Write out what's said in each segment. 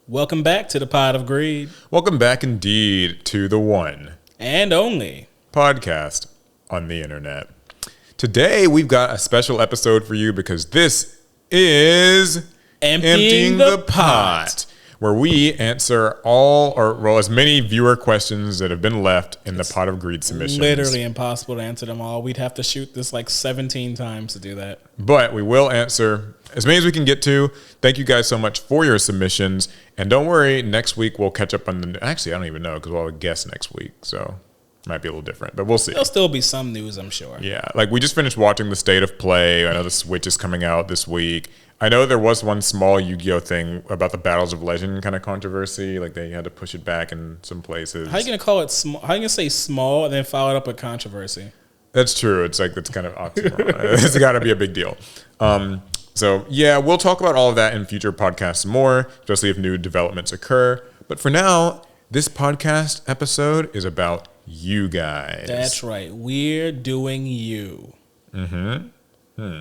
Welcome back to the Pod of Greed. Welcome back indeed to the one and only podcast on the internet. Today we've got a special episode for you because this is Emptying the Pot, where we answer as many viewer questions that have been left in the Pot of Greed submissions. Literally impossible to answer them all. We'd have to shoot this like 17 times to do that. But we will answer as many as we can get to. Thank you guys so much for your submissions. And don't worry, next week we'll catch up on the... Actually, I don't even know because we'll have a guest next week. So it might be a little different, but we'll see. There'll still be some news, I'm sure. Yeah, like we just finished watching the State of Play. I know the Switch is coming out this week. I know there was one small Yu-Gi-Oh thing about the Battles of Legend kind of controversy. Like they had to push it back in some places. How are you going to call it small? How are you going to say small and then follow it up with controversy? That's true. It's like, that's kind of oxymoron. It's got to be a big deal. So yeah, we'll talk about all of that in future podcasts more, especially if new developments occur. But for now, this podcast episode is about you guys. That's right. We're doing you. Sound a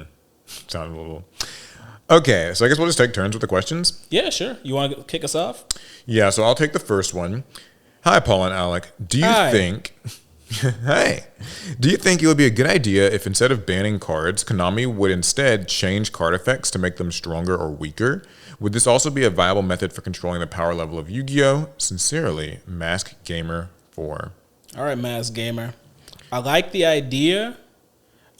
little... Okay, so I guess we'll just take turns with the questions. Yeah, sure. You want to kick us off? Yeah, so I'll take the first one. Hi, Paul and Alec. Do you think... Hey. Do you think it would be a good idea if instead of banning cards, Konami would instead change card effects to make them stronger or weaker? Would this also be a viable method for controlling the power level of Yu-Gi-Oh? Sincerely, Mask Gamer 4. All right, Mask Gamer. I like the idea.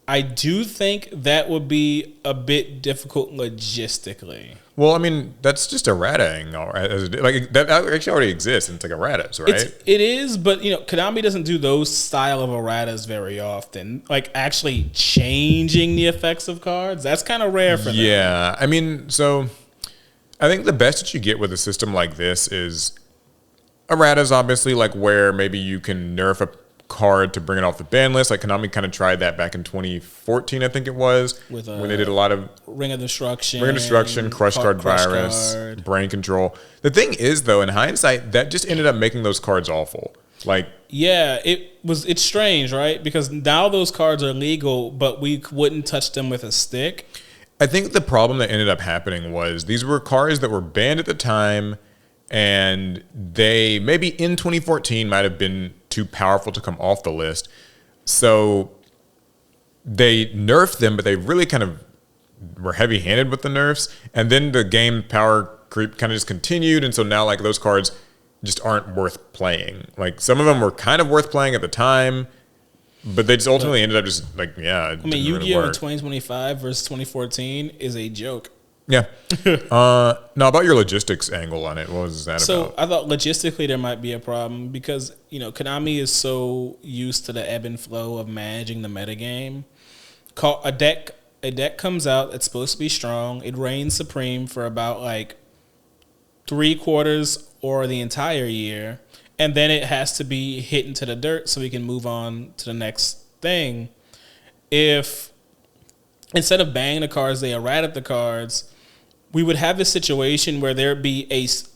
I do think that would be a bit difficult logistically. Well, I mean, that's just errata-ing. Like, that actually already exists. It's like erratas, right? It is, but, Konami doesn't do those style of erratas very often. Like, actually changing the effects of cards, that's kind of rare for them. Yeah, I mean, so I think the best that you get with a system like this is erratas, obviously, like where maybe you can nerf a card to bring it off the ban list. Like Konami kind of tried that back in 2014, I think it was, when they did a lot of Ring of Destruction, Crush Card Virus, Brain Control. The thing is, though, in hindsight, that just ended up making those cards awful. Like, yeah, it's strange, right? Because now those cards are legal, but we wouldn't touch them with a stick. I think the problem that ended up happening was these were cards that were banned at the time, and they maybe in 2014 might have been too powerful to come off the list. So they nerfed them, but they really kind of were heavy-handed with the nerfs. And then the game power creep kind of just continued. And so now like those cards just aren't worth playing. Like some of them were kind of worth playing at the time, but they just ultimately ended up just like, yeah. I mean, Yu-Gi-Oh! In 2025 versus 2014 is a joke. Yeah. Now about your logistics angle on it, what was that about? So I thought logistically there might be a problem because, Konami is so used to the ebb and flow of managing the metagame. A deck comes out, it's supposed to be strong. It reigns supreme for about like 3/4 or the entire year. And then it has to be hit into the dirt so we can move on to the next thing. If instead of banging the cards, they errata the cards, we would have a situation where there'd be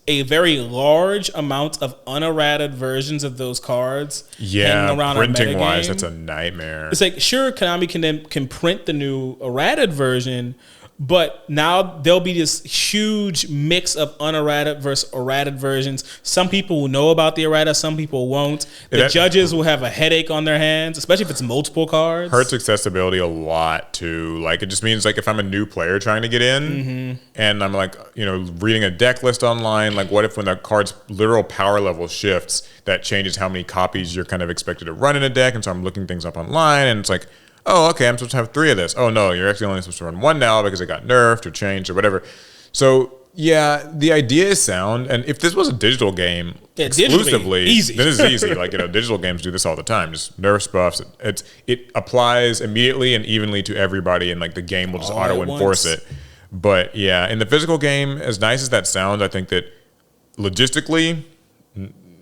a very large amount of unerrated versions of those cards hanging around printing wise, that's a nightmare. It's like, sure, Konami can print the new errated version, but now there'll be this huge mix of unerrated versus errated versions. Some people will know about the errata, some people won't. The judges will have a headache on their hands, especially if it's multiple cards. Hurts accessibility a lot too. Like it just means like if I'm a new player trying to get in and I'm like, reading a deck list online, like what if when the card's literal power level shifts, that changes how many copies you're kind of expected to run in a deck. And so I'm looking things up online and it's like, oh, okay, I'm supposed to have 3 of this. Oh, no, you're actually only supposed to run 1 now because it got nerfed or changed or whatever. So, yeah, the idea is sound. And if this was a digital game exclusively, then it's easy. Like, digital games do this all the time. Just nerfs, buffs. It applies immediately and evenly to everybody, and, like, the game will just auto-enforce it. But, yeah, in the physical game, as nice as that sounds, I think that logistically,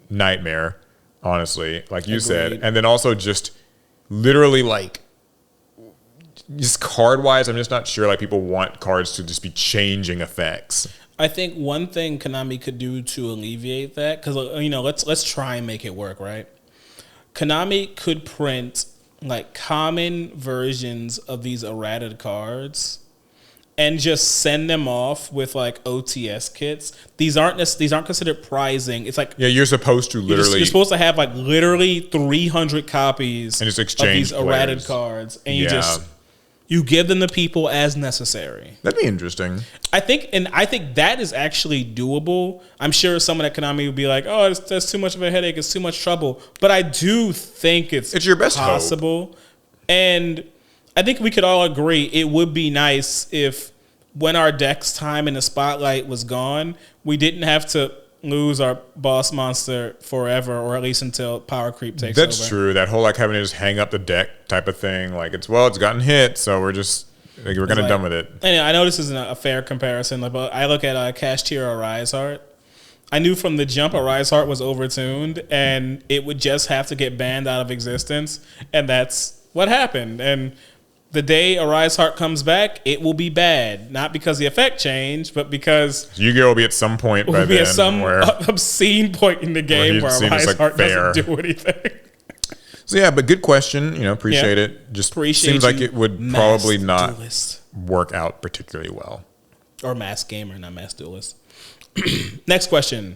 nightmare, honestly, like you said. And then also just literally, like, just card-wise, I'm just not sure like people want cards to just be changing effects. I think one thing Konami could do to alleviate that, because let's try and make it work, right? Konami could print like common versions of these errated cards and just send them off with like OTS kits. These aren't considered prizing. It's like you're supposed to literally you're supposed to have like literally 300 copies and just exchange of these errated cards, and you give them to people as necessary. That'd be interesting. I think that is actually doable. I'm sure someone at Konami would be like, "Oh, that's too much of a headache. It's too much trouble." But I do think it's your best possible, hope. And I think we could all agree it would be nice if when our deck's time in the spotlight was gone, we didn't have to lose our boss monster forever, or at least until power creep takes over. That's true. That whole like having to just hang up the deck type of thing. Like it's gotten hit, so we're kind of done with it. And I know this isn't a fair comparison, but I look at Cash Tier Arise Heart. I knew from the jump Arise Heart was overtuned, and it would just have to get banned out of existence, and that's what happened. And the day Arise Heart comes back, it will be bad. Not because the effect changed, but because Yu-Gi-Oh will be at some point by then. At some obscene point in the game where Arise Heart doesn't do anything. So yeah, but good question. Appreciate it. Just seems like it would probably not work out particularly well. Or Mass Gamer, not Mass Duelist. Next question.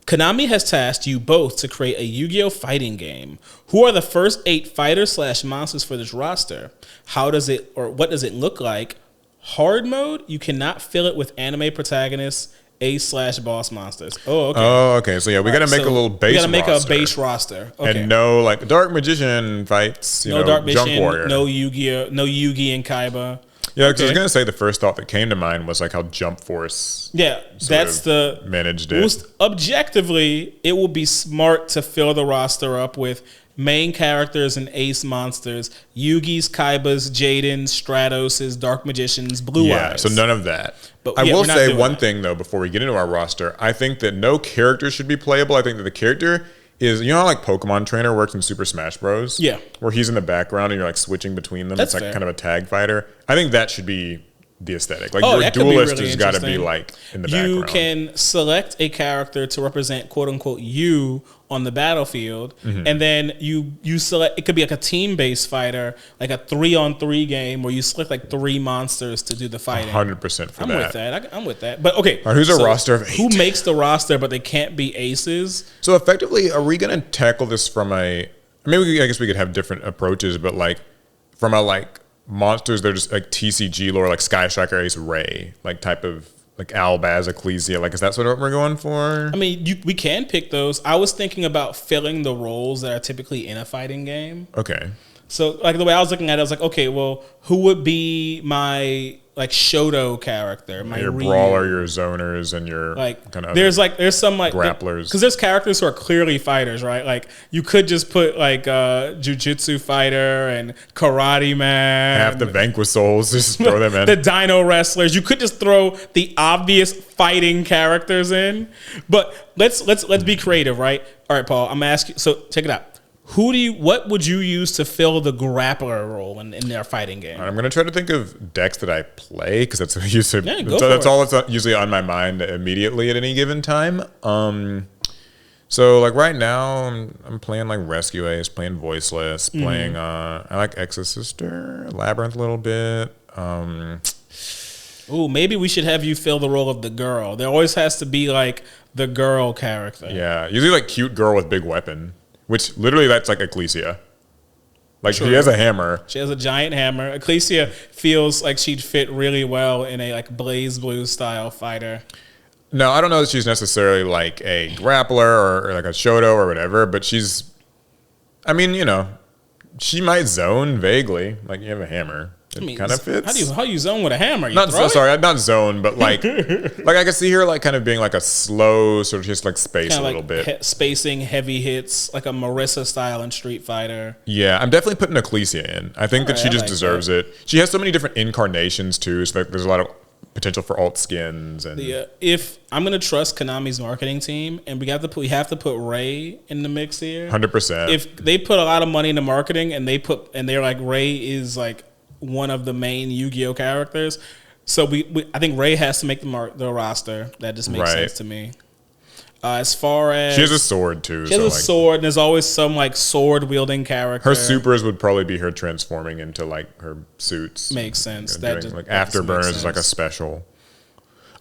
Konami has tasked you both to create a Yu-Gi-Oh fighting game. Who are the first 8 fighters/monsters for this roster? What does it look like? Hard mode, you cannot fill it with anime protagonists, /boss monsters. Okay. So yeah, we got to make a little base. We got to make a base roster. Okay. And no like Dark Magician fights. No Dark Magician. Junk Warrior. No Yu-Gi-Oh. No Yugi and Kaiba. Yeah, because I was gonna say the first thought that came to mind was like how Jump Force. Yeah, that's the managed it. Most objectively, it will be smart to fill the roster up with main characters and ace monsters: Yugi's, Kaibas, Jaden's, Stratos', Dark Magicians, Blue Eyes. Yeah, so none of that. But I will say one thing though before we get into our roster. I think that no character should be playable. I think that the character is, how like Pokemon Trainer works in Super Smash Bros? Yeah. Where he's in the background and you're like switching between them. It's like kind of a tag fighter. I think that should be the aesthetic. Like your duelist has got to be like in the background. You can select a character to represent quote unquote you on the battlefield, and then you select. It could be like a team-based fighter, like a 3-on-3 game where you select like 3 monsters to do the fighting. 100% for that. I'm with that. But okay, right, who's a roster of 8? Who makes the roster, but they can't be aces? So effectively, are we going to tackle this from a? I guess we could have different approaches, but like from a like monsters, they're just like TCG lore, like Sky Striker, Ace, Ray, like type of. Like Albaz, Ecclesia, like is that sort of what we're going for? I mean, we can pick those. I was thinking about filling the roles that are typically in a fighting game. Okay. So like the way I was looking at it, I was like, okay, well, who would be my like Shoto character? Your brawler, your zoners, and your like kind of there's some like grapplers. Because there's characters who are clearly fighters, right? Like you could just put like Jujutsu fighter and Karate Man. Half the Vanquish Souls, just throw them in. The Dino Wrestlers. You could just throw the obvious fighting characters in. But let's be creative, right? All right, Paul. I'm gonna ask you. So check it out. What would you use to fill the grappler role in their fighting game? I'm going to try to think of decks that I play because that's that's all that's usually on my mind immediately at any given time. So like right now I'm playing like Rescue Ace, playing Voiceless, playing I like Exorcister, Labyrinth a little bit. Ooh, maybe we should have you fill the role of the girl. There always has to be like the girl character. Yeah, usually like cute girl with big weapon. Which literally that's like Ecclesia. Like she has a hammer. She has a giant hammer. Ecclesia feels like she'd fit really well in a like Blaze Blue style fighter. No, I don't know that she's necessarily like a grappler or like a Shoto or whatever, but she's, I mean, she might zone vaguely. Like you have a hammer. It kind of fits. How you zone with a hammer? Not zone, but like I can see her like kind of being like a slow sort of just like space kinda a little bit, spacing heavy hits like a Marissa style in Street Fighter. Yeah, I'm definitely putting Ecclesia in. I think that she just deserves it. She has so many different incarnations too, so there's a lot of potential for alt skins and. Yeah, if I'm gonna trust Konami's marketing team, and we have to put Ray in the mix here. 100%. If they put a lot of money into marketing and they're like Ray is like one of the main Yu-Gi-Oh characters, so I think Ray has to make the roster. That just makes sense to me. As far as she has a sword too. she has a sword, and there's always some like sword wielding character. Her supers would probably be her transforming into like her suits. Makes sense. That doing, like Afterburners is like a special.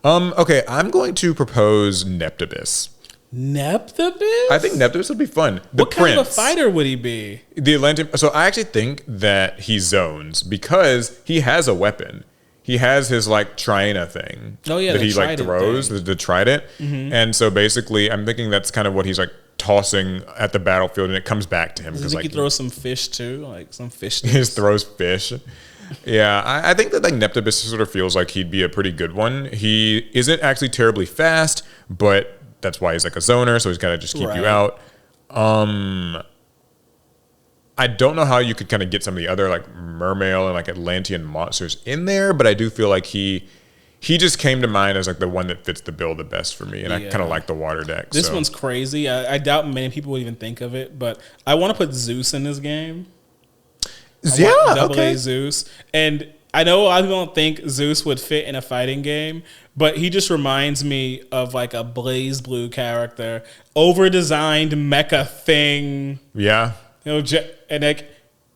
Okay, I'm going to propose Neptibus. Neptibus? I think Neptibus would be fun. What kind of a fighter would he be? The Atlantean. So I actually think that he zones because he has a weapon. He has his like Triana thing. Oh yeah, that he like throws the trident. And so basically, I'm thinking that's kind of what he's like tossing at the battlefield, and it comes back to him because like he throws some fish too, like some fish. He just throws fish. Yeah, I think that like Neptibus sort of feels like he'd be a pretty good one. He isn't actually terribly fast, but that's why he's like a zoner, so he's got to just keep you out. I don't know how you could kind of get some of the other like mermail and like Atlantean monsters in there, but I do feel like he just came to mind as like the one that fits the bill the best for me, and I kind of like the water deck. This one's crazy. I doubt many people would even think of it, but I want to put Zeus in this game. Double A Zeus, and I know a lot of people don't think Zeus would fit in a fighting game, but he just reminds me of like a Blaze Blue character, over-designed mecha thing. Yeah. You know, and like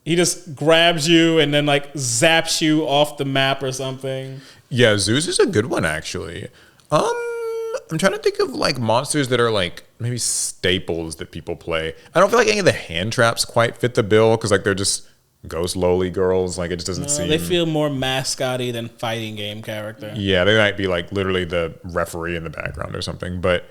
he just grabs you and then like zaps you off the map or something. Yeah, Zeus is a good one actually. I'm trying to think of like monsters that are like maybe staples that people play. I don't feel like any of the hand traps quite fit the bill because like they're just ghost lowly girls. Like it just doesn't seem. They feel more mascotty than fighting game character. Yeah, they might be like literally the referee in the background or something. But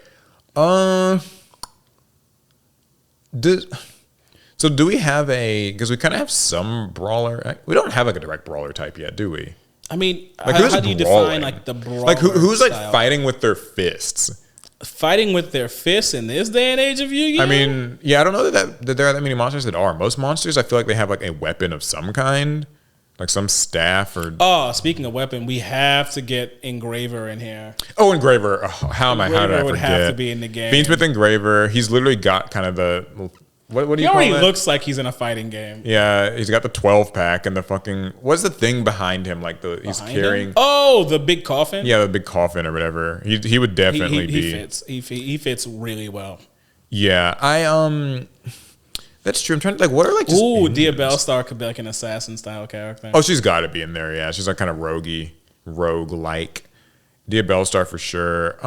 So do we have because we kind of have some brawler. We don't have like a direct brawler type yet, do we? I mean, like, how do you define like the brawler? Like who's like fighting with their fists? Fighting with their fists in this day and age of Yu-Gi-Oh? I mean, yeah, I don't know that there are that many monsters that are. Most monsters, I feel like they have like a weapon of some kind, like some staff or. Oh, speaking of weapon, we have to get Engraver in here. Oh, Engraver! Oh, how did I forget? Engraver would have to be in the game. Beansmith Engraver. He's literally got kind of the. What do you call it? He already looks like he's in a fighting game. Yeah, he's got the 12-pack and the fucking... What's the thing behind him? Like he's carrying... Him? Oh, the big coffin? Yeah, the big coffin or whatever. He would definitely be... He fits. He fits really well. Yeah, that's true. I'm trying to... Like, what are like... Ooh, Dia Bellstar could be like an assassin-style character. Oh, she's got to be in there, yeah. She's like kind of rogue-like. Dia Bellstar for sure.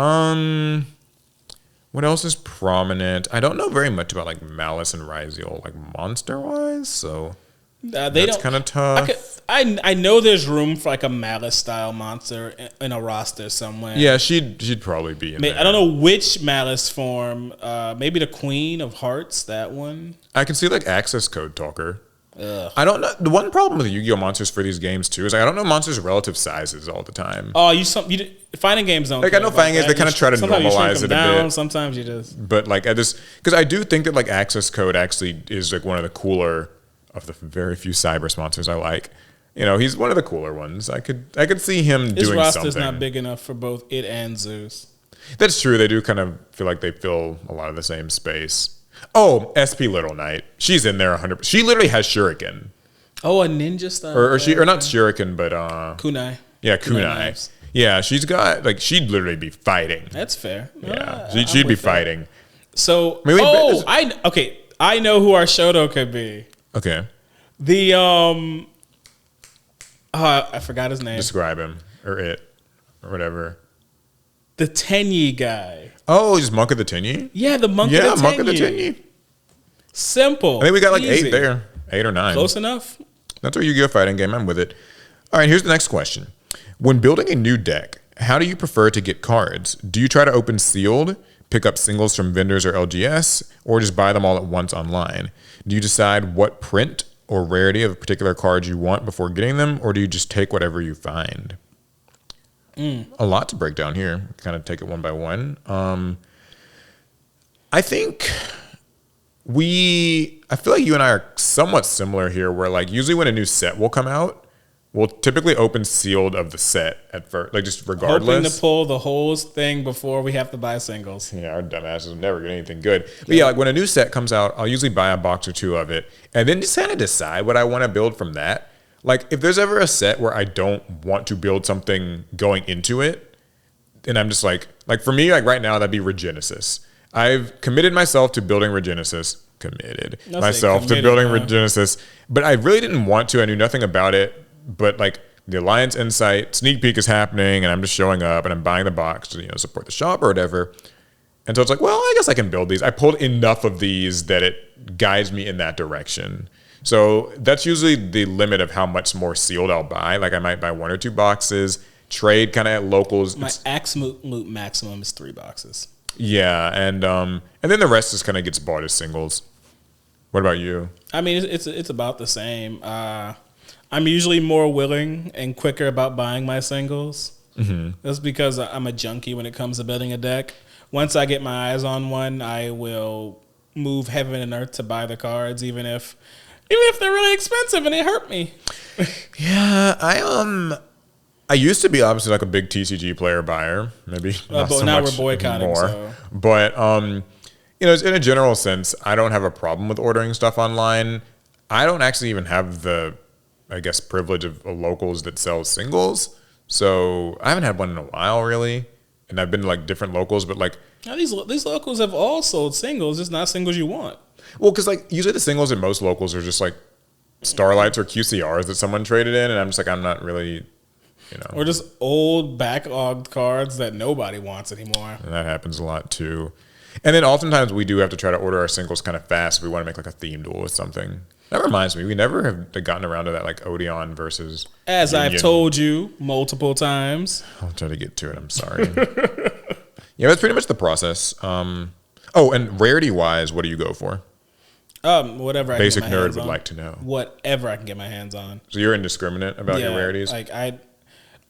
What else is prominent? I don't know very much about like Malice and Ryziel, like monster wise. So that's kind of tough. I know there's room for like a Malice style monster in a roster somewhere. Yeah, she'd probably be in there. I don't know which Malice form. Maybe the Queen of Hearts, that one. I can see like Access Code Talker. I don't know. The one problem with Yu-Gi-Oh monsters for these games too is like, I don't know monsters' relative sizes all the time. Oh, fighting games don't. Like I know fighting games, they kind of try to normalize it a bit. Sometimes you just. But like because I do think that like Access Code actually is like one of the cooler of the very few cyber sponsors I like. You know, he's one of the cooler ones. I could see him doing something. His roster's not big enough for both it and Zeus. That's true. They do kind of feel like they fill a lot of the same space. Oh, SP Little Knight. She's in there 100%. She literally has Shuriken. Oh, a ninja style. Or not Shuriken, but kunai. Yeah, kunai. Yeah, she's got like she'd literally be fighting. That's fair. Yeah, she'd be fighting. So, I know who our Shoto could be. Okay. The I forgot his name. Describe him or it or whatever. The Tenyi guy. Oh, just Monk of the Tenyi? Yeah, the Monk of the Tenyi. Yeah, Monk of the Tenyi. Simple. I think we got like 8 there. 8 or 9. Close enough. That's our Yu-Gi-Oh! Fighting game. I'm with it. All right, here's the next question. When building a new deck, how do you prefer to get cards? Do you try to open sealed, pick up singles from vendors or LGS, or just buy them all at once online? Do you decide what print or rarity of a particular card you want before getting them, or do you just take whatever you find? A lot to break down here. Kind of take it one by one. I think I feel like you and I are somewhat similar here, where like usually when a new set will come out, we'll typically open sealed of the set at first, like just regardless. Hoping to pull the whole thing before we have to buy singles. Yeah, our dumbasses will never get anything good. But yeah, like when a new set comes out, I'll usually buy a box or two of it, and then just kind of decide what I want to build from that. Like, if there's ever a set where I don't want to build something going into it, and I'm just like for me, like right now, that'd be Regenesis. I've committed myself to building Regenesis. Committed myself to committed, building huh? Regenesis, but I really didn't want to. I knew nothing about it, but like the Alliance Insight sneak peek is happening, and I'm just showing up and I'm buying the box to support the shop or whatever. And so it's like, well, I guess I can build these. I pulled enough of these that it guides me in that direction. So that's usually the limit of how much more sealed I'll buy. Like I might buy 1 or 2 boxes, trade kind of at locals. My absolute maximum is 3 boxes. Yeah, and then the rest just kind of gets bought as singles. What about you? I mean, it's about the same. I'm usually more willing and quicker about buying my singles. Mm-hmm. That's because I'm a junkie when it comes to building a deck. Once I get my eyes on one, I will move heaven and earth to buy the cards, even if they're really expensive and they hurt me. Yeah, I used to be obviously like a big TCG player buyer, maybe not but so now much we're boycotting anymore. So. But in a general sense, I don't have a problem with ordering stuff online. I don't actually even have the, I guess, privilege of locals that sell singles. So I haven't had one in a while, really. And I've been to like different locals, but like now these locals have all sold singles, just not singles you want. Well, because like usually the singles at most locals are just like Starlights or QCRs that someone traded in, and I'm just like, I'm not really, or just old backlogged cards that nobody wants anymore. And that happens a lot too. And then oftentimes we do have to try to order our singles kind of fast. We want to make like a theme duel with something. That reminds me, we never have gotten around to that like Odeon versus As Union. I've told you multiple times. I'll try to get to it. I'm sorry. Yeah, that's pretty much the process. And rarity wise, what do you go for? Whatever. Basic I can get my nerd hands would on. like to know. Whatever I can get my hands on. So you're indiscriminate about your rarities? Like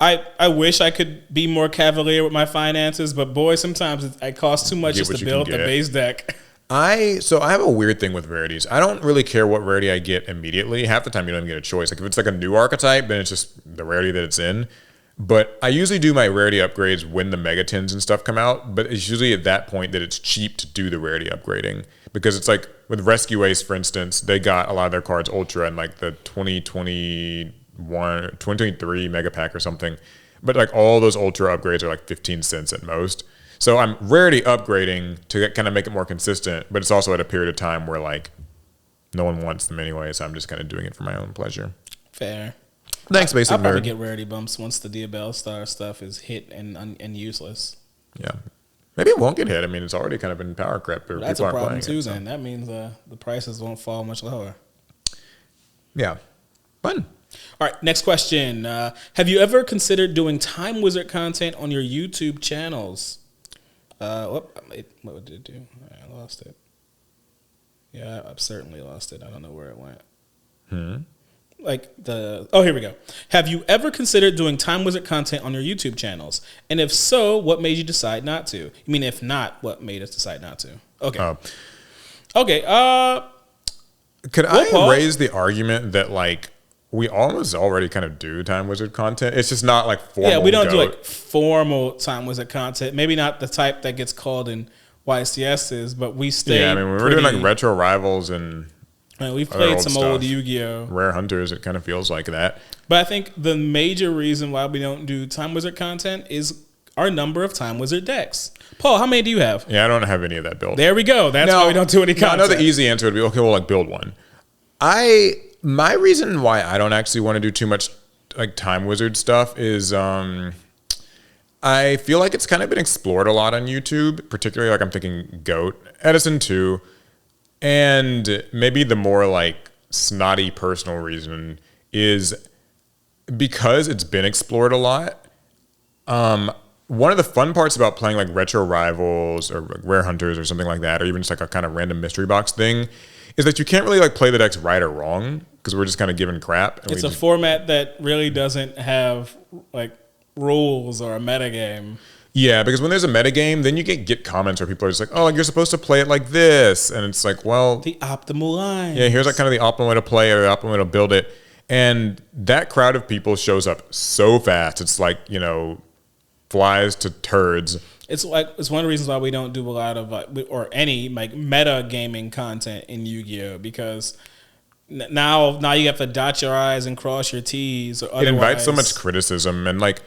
I wish I could be more cavalier with my finances, but boy, sometimes it costs too much just to build the base deck. I have a weird thing with rarities. I don't really care what rarity I get immediately. Half the time you don't even get a choice. Like if it's like a new archetype, then it's just the rarity that it's in. But I usually do my rarity upgrades when the megatins and stuff come out. But it's usually at that point that it's cheap to do the rarity upgrading. Because it's like with Rescue Ace, for instance, they got a lot of their cards Ultra in like the 2023 Mega Pack or something. But like all those Ultra upgrades are like 15 cents at most. So I'm rarity upgrading to kind of make it more consistent. But it's also at a period of time where like no one wants them anyway. So I'm just kind of doing it for my own pleasure. Fair. Thanks, Basic I'll probably Nerd. get rarity bumps once the Diabell Star stuff is hit and useless. Yeah. Maybe it won't get hit. I mean, it's already kind of been power crept. That's a problem too, then. That means the prices won't fall much lower. Yeah. Fun. All right, next question. Have you ever considered doing Time Wizard content on your YouTube channels? What did it do? I lost it. Yeah, I've certainly lost it. I don't know where it went. Here we go. Have you ever considered doing Time Wizard content on your YouTube channels? And if so, what made you decide not to? I mean, if not, what made us decide not to? Okay. Could I raise the argument that like we almost already kind of do Time Wizard content? It's just not like formal. Yeah, we don't do like formal Time Wizard content. Maybe not the type that gets called in YCSs, but we stay. Yeah, I mean, when we're doing like retro rivals and we've played some stuff. old Yu-Gi-Oh! Rare Hunters, it kind of feels like that. But I think the major reason why we don't do Time Wizard content is our number of Time Wizard decks. Paul, how many do you have? Yeah, I don't have any of that built. There we go. That's why we don't do any content. I know the easy answer would be, okay, well, like build one. My reason why I don't actually want to do too much like Time Wizard stuff is I feel like it's kind of been explored a lot on YouTube, particularly like I'm thinking GOAT, Edison too. And maybe the more like snotty personal reason is because it's been explored a lot. One of the fun parts about playing like retro rivals or like Rare Hunters or something like that, or even just like a kind of random mystery box thing, is that you can't really like play the decks right or wrong because we're just kind of giving crap. And it's a format that really doesn't have like rules or a metagame. Yeah, because when there's a metagame, then you get comments where people are just like, oh, you're supposed to play it like this. And it's like, well, the optimal line. Yeah, here's like kind of the optimal way to play it or the optimal way to build it. And that crowd of people shows up so fast. It's like, flies to turds. It's one of the reasons why we don't do a lot of or any like meta gaming content in Yu-Gi-Oh! Because now you have to dot your I's and cross your T's. Or it invites so much criticism and like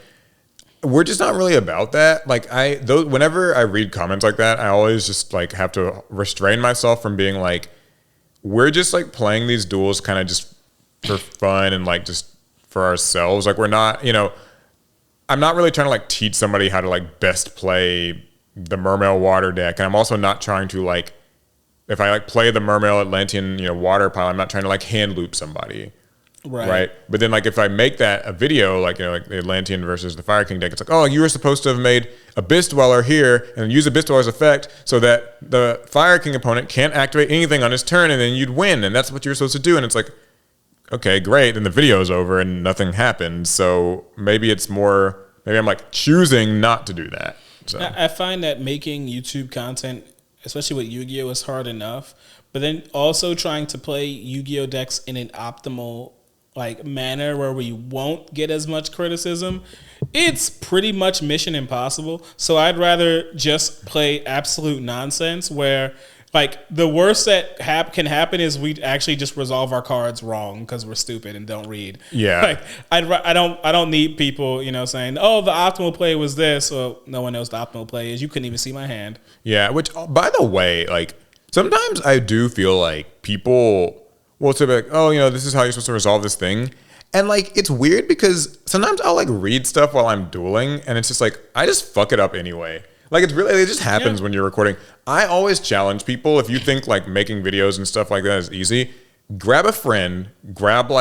we're just not really about that. Like whenever I read comments like that, I always just like have to restrain myself from being like, we're just like playing these duels kind of just for fun and like just for ourselves. Like we're not, I'm not really trying to like teach somebody how to like best play the Mermail water deck. And I'm also not trying to like, if I like play the Mermail Atlantean, water pile, I'm not trying to like hand loop somebody. Right. But then like if I make that a video, like, like the Atlantean versus the Fire King deck, it's like, oh, you were supposed to have made Abyss Dweller here and use Abyss Dweller's effect so that the Fire King opponent can't activate anything on his turn and then you'd win. And that's what you're supposed to do. And it's like, okay, great. Then the video's over and nothing happened. So maybe I'm like choosing not to do that. So I find that making YouTube content, especially with Yu-Gi-Oh, is hard enough. But then also trying to play Yu-Gi-Oh decks in an optimal manner where we won't get as much criticism, it's pretty much mission impossible. So I'd rather just play absolute nonsense where the worst that can happen is we actually just resolve our cards wrong because we're stupid and don't read. Yeah. I don't need people, saying, oh, the optimal play was this. Well, no one knows the optimal play is. You couldn't even see my hand. Yeah, which by the way, sometimes I do feel like people will say like, oh, this is how you're supposed to resolve this thing. And it's weird because sometimes I'll read stuff while I'm dueling and it's just I just fuck it up anyway. It just happens when you're recording. I always challenge people, if you think making videos and stuff like that is easy, grab a friend, grab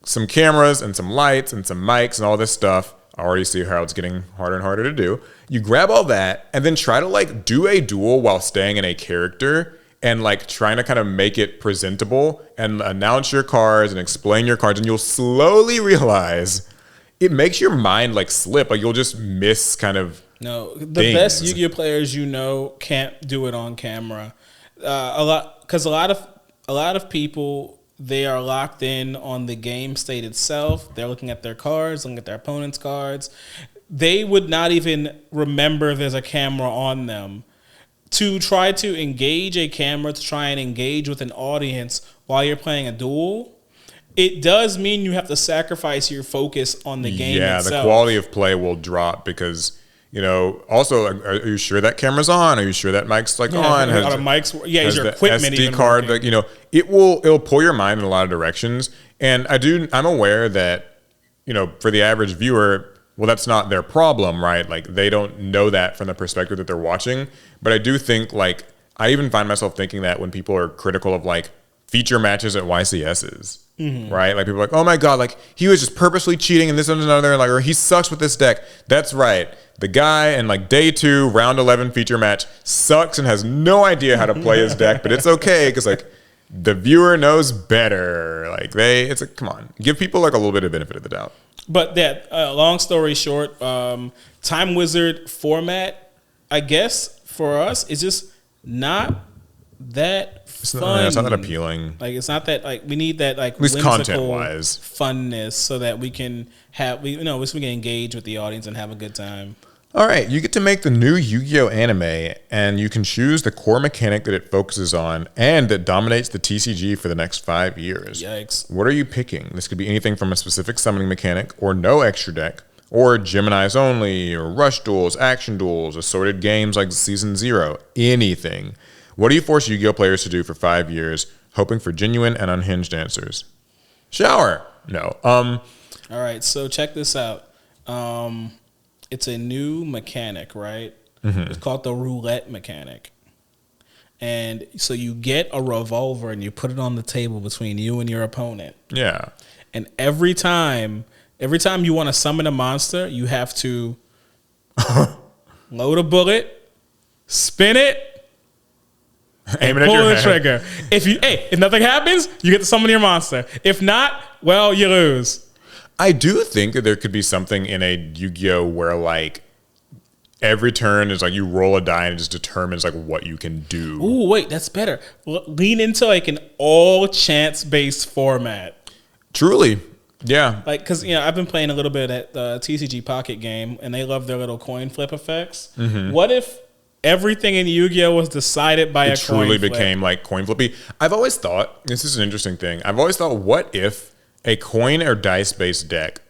some cameras and some lights and some mics and all this stuff. I already see how it's getting harder and harder to do. You grab all that and then try to do a duel while staying in a character and trying to kind of make it presentable and announce your cards and explain your cards, and you'll slowly realize it makes your mind slip. You'll just miss kind of the things. Best Yu-Gi-Oh players can't do it on camera. A lot of people, they are locked in on the game state itself. They're looking at their cards, looking at their opponent's cards. They would not even remember there's a camera on them. To try to engage a camera, to try and engage with an audience while you're playing a duel, it does mean you have to sacrifice your focus on the game itself. Yeah, the quality of play will drop because, also, are you sure that camera's on? Are you sure that mic's on? Is your equipment SD even card? working? It'll pull your mind in a lot of directions. And I'm aware that, for the average viewer, well, that's not their problem, right? They don't know that from the perspective that they're watching. But I do think, I even find myself thinking that when people are critical of, feature matches at YCSs, right? People are like, oh my God, he was just purposely cheating and this and another, or he sucks with this deck. That's right. The guy in, day 2, round 11 feature match sucks and has no idea how to play his deck, but it's okay because, the viewer knows better. Come on. Give people, a little bit of benefit of the doubt. But long story short, Time Wizard format, I guess, for us, is just not that fun. It's not that appealing. It's not that, we need that, at least content-wise, funness so that we can have, we can engage with the audience and have a good time. All right, you get to make the new Yu-Gi-Oh anime, and you can choose the core mechanic that it focuses on and that dominates the TCG for the next 5 years. Yikes. What are you picking? This could be anything from a specific summoning mechanic or no extra deck, or Gemini's only, or rush duels, action duels, assorted games like Season 0, anything. What do you force Yu-Gi-Oh players to do for 5 years, hoping for genuine and unhinged answers? Shower. No. All right, so check this out. It's a new mechanic, right? Mm-hmm. It's called the roulette mechanic. And so you get a revolver and you put it on the table between you and your opponent. Yeah. And every time you want to summon a monster, you have to load a bullet, spin it, aim and pull the trigger. If nothing happens, you get to summon your monster. If not, well, you lose. I do think that there could be something in a Yu-Gi-Oh where every turn is you roll a die and it just determines what you can do. Ooh, wait, that's better. Lean into an all chance based format. Truly, yeah. Because I've been playing a little bit at the TCG Pocket game, and they love their little coin flip effects. Mm-hmm. What if everything in Yu-Gi-Oh was decided by a coin flip? It truly became coin flippy. I've always thought, this is an interesting thing. I've always thought, what if a coin or dice based deck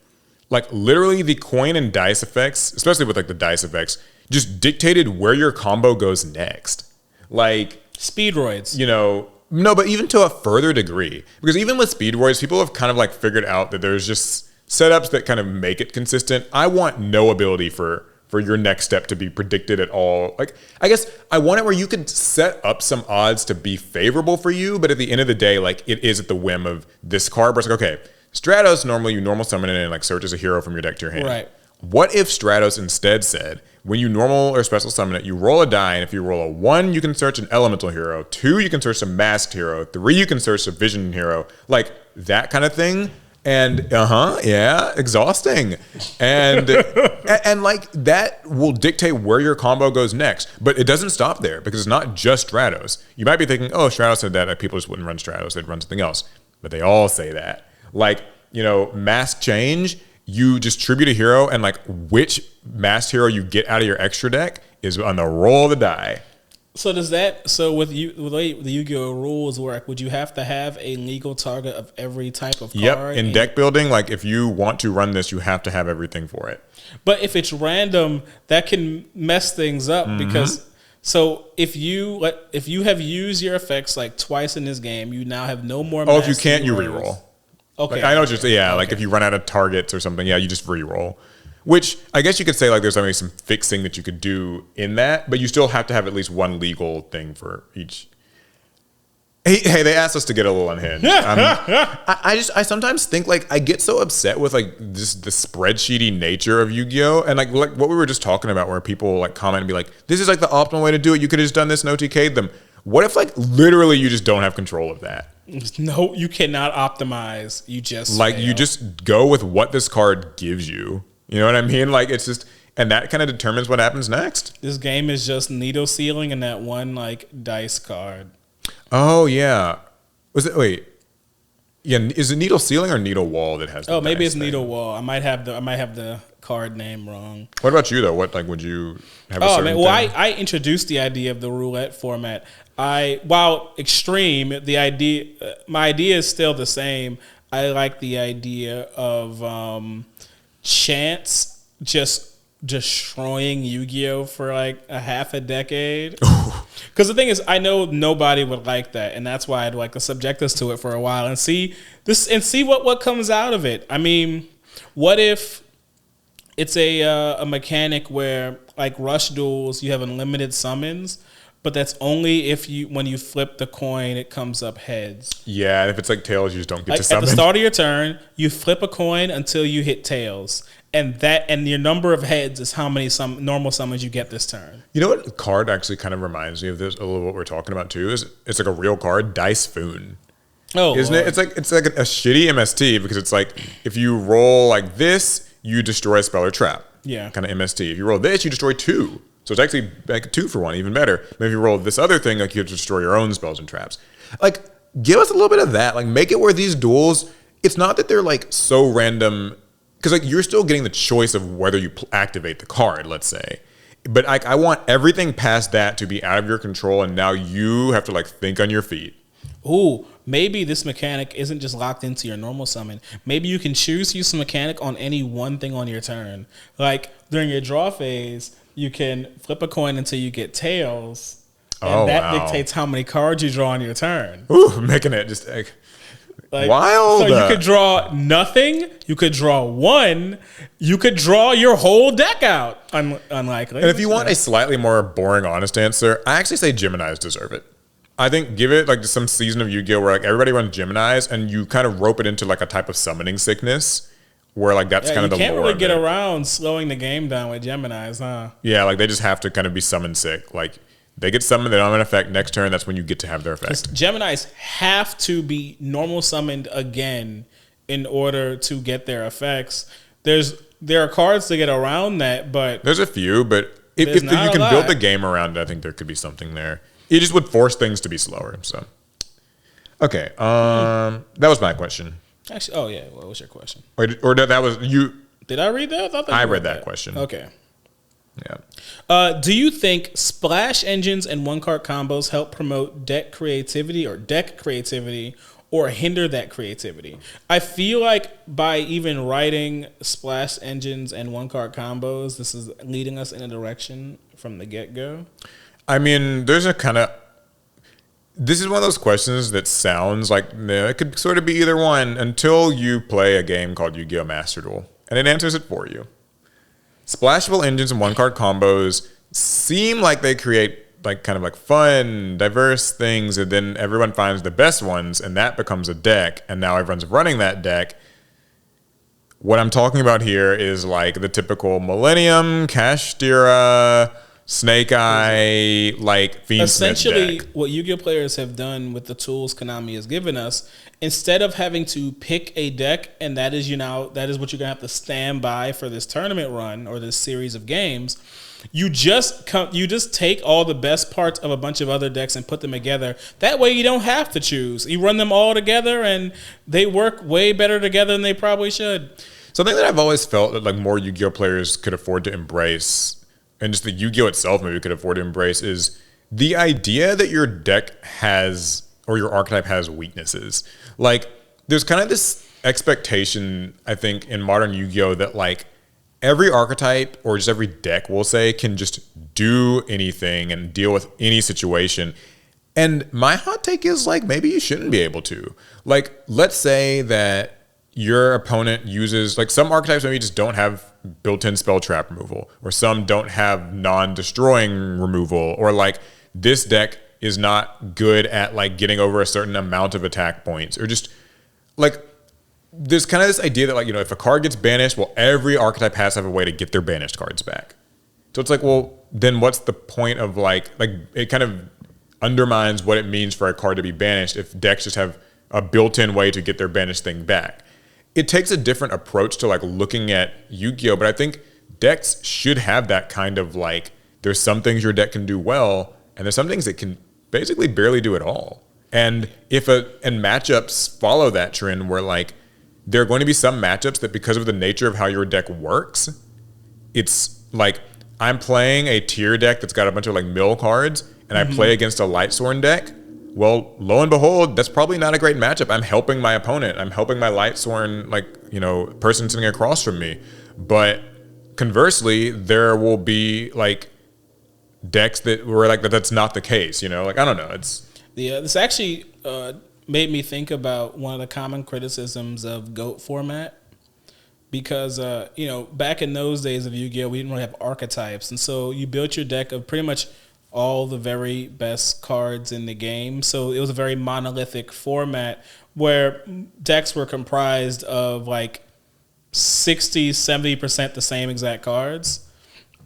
like literally the coin and dice effects, especially with like the dice effects, just dictated where your combo goes next. Like Speedroids. You know, no, but even to a further degree, because even with Speedroids, people have kind of like figured out that there's just setups that kind of make it consistent. I want no ability for your next step to be predicted at all. Like, I guess I want it where you could set up some odds to be favorable for you, but at the end of the day, like it is at the whim of this card where it's like, okay, Stratos, normally you normal summon it and like searches a hero from your deck to your hand. Right. What if Stratos instead said, when you normal or special summon it, you roll a die, and if you roll a 1, you can search an elemental hero, 2, you can search a masked hero, 3, you can search a vision hero, like that kind of thing. And yeah, exhausting. And and like that will dictate where your combo goes next. But it doesn't stop there, because it's not just Stratos. You might be thinking, oh, Stratos said that, people just wouldn't run Stratos, they'd run something else. But they all say that. Like, you know, mask change, you distribute a hero, and like which masked hero you get out of your extra deck is on the roll of the die. So does that, so with you, the way the Yu-Gi-Oh rules work, would you have to have a legal target of every type of card? Yep, in deck building, like if you want to run this, you have to have everything for it. But if it's random, that can mess things up because, so if you have used your effects like twice in this game, you now have no more. Oh, if you can't, you reroll. Okay, like, I know what you're saying. Yeah, like if you run out of targets or something, yeah, you just reroll. Which I guess you could say like there's maybe some fixing that you could do in that, but you still have to have at least one legal thing for each. Hey, they asked us to get a little unhinged. I sometimes think like I get so upset with like just the spreadsheety nature of Yu-Gi-Oh! And like what we were just talking about, where people like comment and be like, this is like the optimal way to do it. You could have just done this and OTK'd them. What if like literally you just don't have control of that? No, you cannot optimize. You just like fail. You just go with what this card gives you. You know what I mean? Like it's just, and that kind of determines what happens next. This game is just needle sealing and that one like dice card. Oh yeah, was it? Wait, yeah, is it needle sealing or needle wall that has? The maybe dice it's thing? needle wall. I might have the card name wrong. What about you though? What like would you have? A certain Well, thing? I introduced the idea of the roulette format. While extreme, my idea is still the same. I like the idea of chance just destroying Yu-Gi-Oh for like a half a decade. Because the thing is, I know nobody would like that, and that's why I'd like to subject us to it for a while and see what comes out of it. I mean, what if it's a mechanic where like Rush Duels, you have unlimited summons, but that's only if when you flip the coin, it comes up heads. Yeah, if it's like tails, you just don't get to At summon. the start of your turn, you flip a coin until you hit tails, and your number of heads is how many normal summons you get this turn. You know what card actually kind of reminds me of this a little. What we're talking about too is it's like a real card, Dice Foon. Oh, isn't it? It's like a shitty MST, because it's like if you roll like this, you destroy a spell or trap. Yeah, kind of MST. If you roll this, you destroy 2. So it's actually like a 2 for 1, even better. Maybe if you roll this other thing, like you have to destroy your own spells and traps. Like, give us a little bit of that. Like, make it where these duels, it's not that they're like so random, because like you're still getting the choice of whether you activate the card, let's say. But like, I want everything past that to be out of your control, and now you have to like think on your feet. Ooh, maybe this mechanic isn't just locked into your normal summon. Maybe you can choose to use some mechanic on any one thing on your turn. Like during your draw phase, you can flip a coin until you get tails, and that dictates how many cards you draw on your turn. Ooh, making it just like wild. So you could draw nothing, you could draw 1, you could draw your whole deck out. Unlikely. And if you want a slightly more boring, honest answer, I actually say Geminis deserve it. I think give it like some season of Yu-Gi-Oh! Where like everybody runs Geminis, and you kind of rope it into like a type of summoning sickness, where like that's kind of the lore. You can't really get around slowing the game down with Geminis, huh? Yeah, like they just have to kind of be summon sick. Like they get summoned, they don't have an effect. Next turn, that's when you get to have their effect. Geminis have to be normal summoned again in order to get their effects. There are cards to get around that, but there's a few. But if you can build the game around it, I think there could be something there. It just would force things to be slower. So, okay, that was my question. Actually, oh yeah, what was your question? Or that was you? Did I read that? I read that question. Okay. Yeah. Do you think splash engines and one card combos help promote deck creativity, or hinder that creativity. I feel like by even writing splash engines and one card combos, this is leading us in a direction from the get-go. I mean, there's a kind of... This is one of those questions that sounds like it could sort of be either one until you play a game called Yu-Gi-Oh! Master Duel, and it answers it for you. Splashable engines and one-card combos seem like they create like kind of like fun, diverse things, and then everyone finds the best ones, and that becomes a deck, and now everyone's running that deck. What I'm talking about here is like the typical Millennium, Kashtira, Snake Eye, like Fiend Essentially, deck. what Yu-Gi-Oh! Players have done with the tools Konami has given us, instead of having to pick a deck, and that is what you're gonna have to stand by for this tournament run or this series of games. You just take all the best parts of a bunch of other decks and put them together. That way, you don't have to choose. You run them all together, and they work way better together than they probably should. Something that I've always felt that like more Yu-Gi-Oh! Players could afford to embrace, and just the Yu-Gi-Oh! Itself maybe could afford to embrace, is the idea that your deck has, or your archetype has, weaknesses. Like, there's kind of this expectation, I think, in modern Yu-Gi-Oh! That like every archetype, or just every deck, we'll say, can just do anything and deal with any situation. And my hot take is like, maybe you shouldn't be able to. Like, let's say that your opponent uses, like, some archetypes maybe just don't have built-in spell trap removal, or some don't have non-destroying removal, or like this deck is not good at like getting over a certain amount of attack points, or just like there's kind of this idea that like, you know, if a card gets banished, well, every archetype has to have a way to get their banished cards back. So it's like, well, then what's the point of like it kind of undermines what it means for a card to be banished if decks just have a built-in way to get their banished thing back. It takes a different approach to like looking at Yu-Gi-Oh! But I think decks should have that kind of like, there's some things your deck can do well, and there's some things that can basically barely do at all. And and matchups follow that trend where like there are going to be some matchups that, because of the nature of how your deck works, it's like I'm playing a tier deck that's got a bunch of like mill cards, and I play against a Lightsworn deck. Well, lo and behold, that's probably not a great matchup. I'm helping my opponent. I'm helping my Lightsworn, like, you know, person sitting across from me. But conversely, there will be like decks that were like that's not the case. You know, like I don't know. This actually made me think about one of the common criticisms of GOAT format, because you know, back in those days of Yu-Gi-Oh, we didn't really have archetypes, and so you built your deck of pretty much all the very best cards in the game. So it was a very monolithic format where decks were comprised of like 60-70% the same exact cards.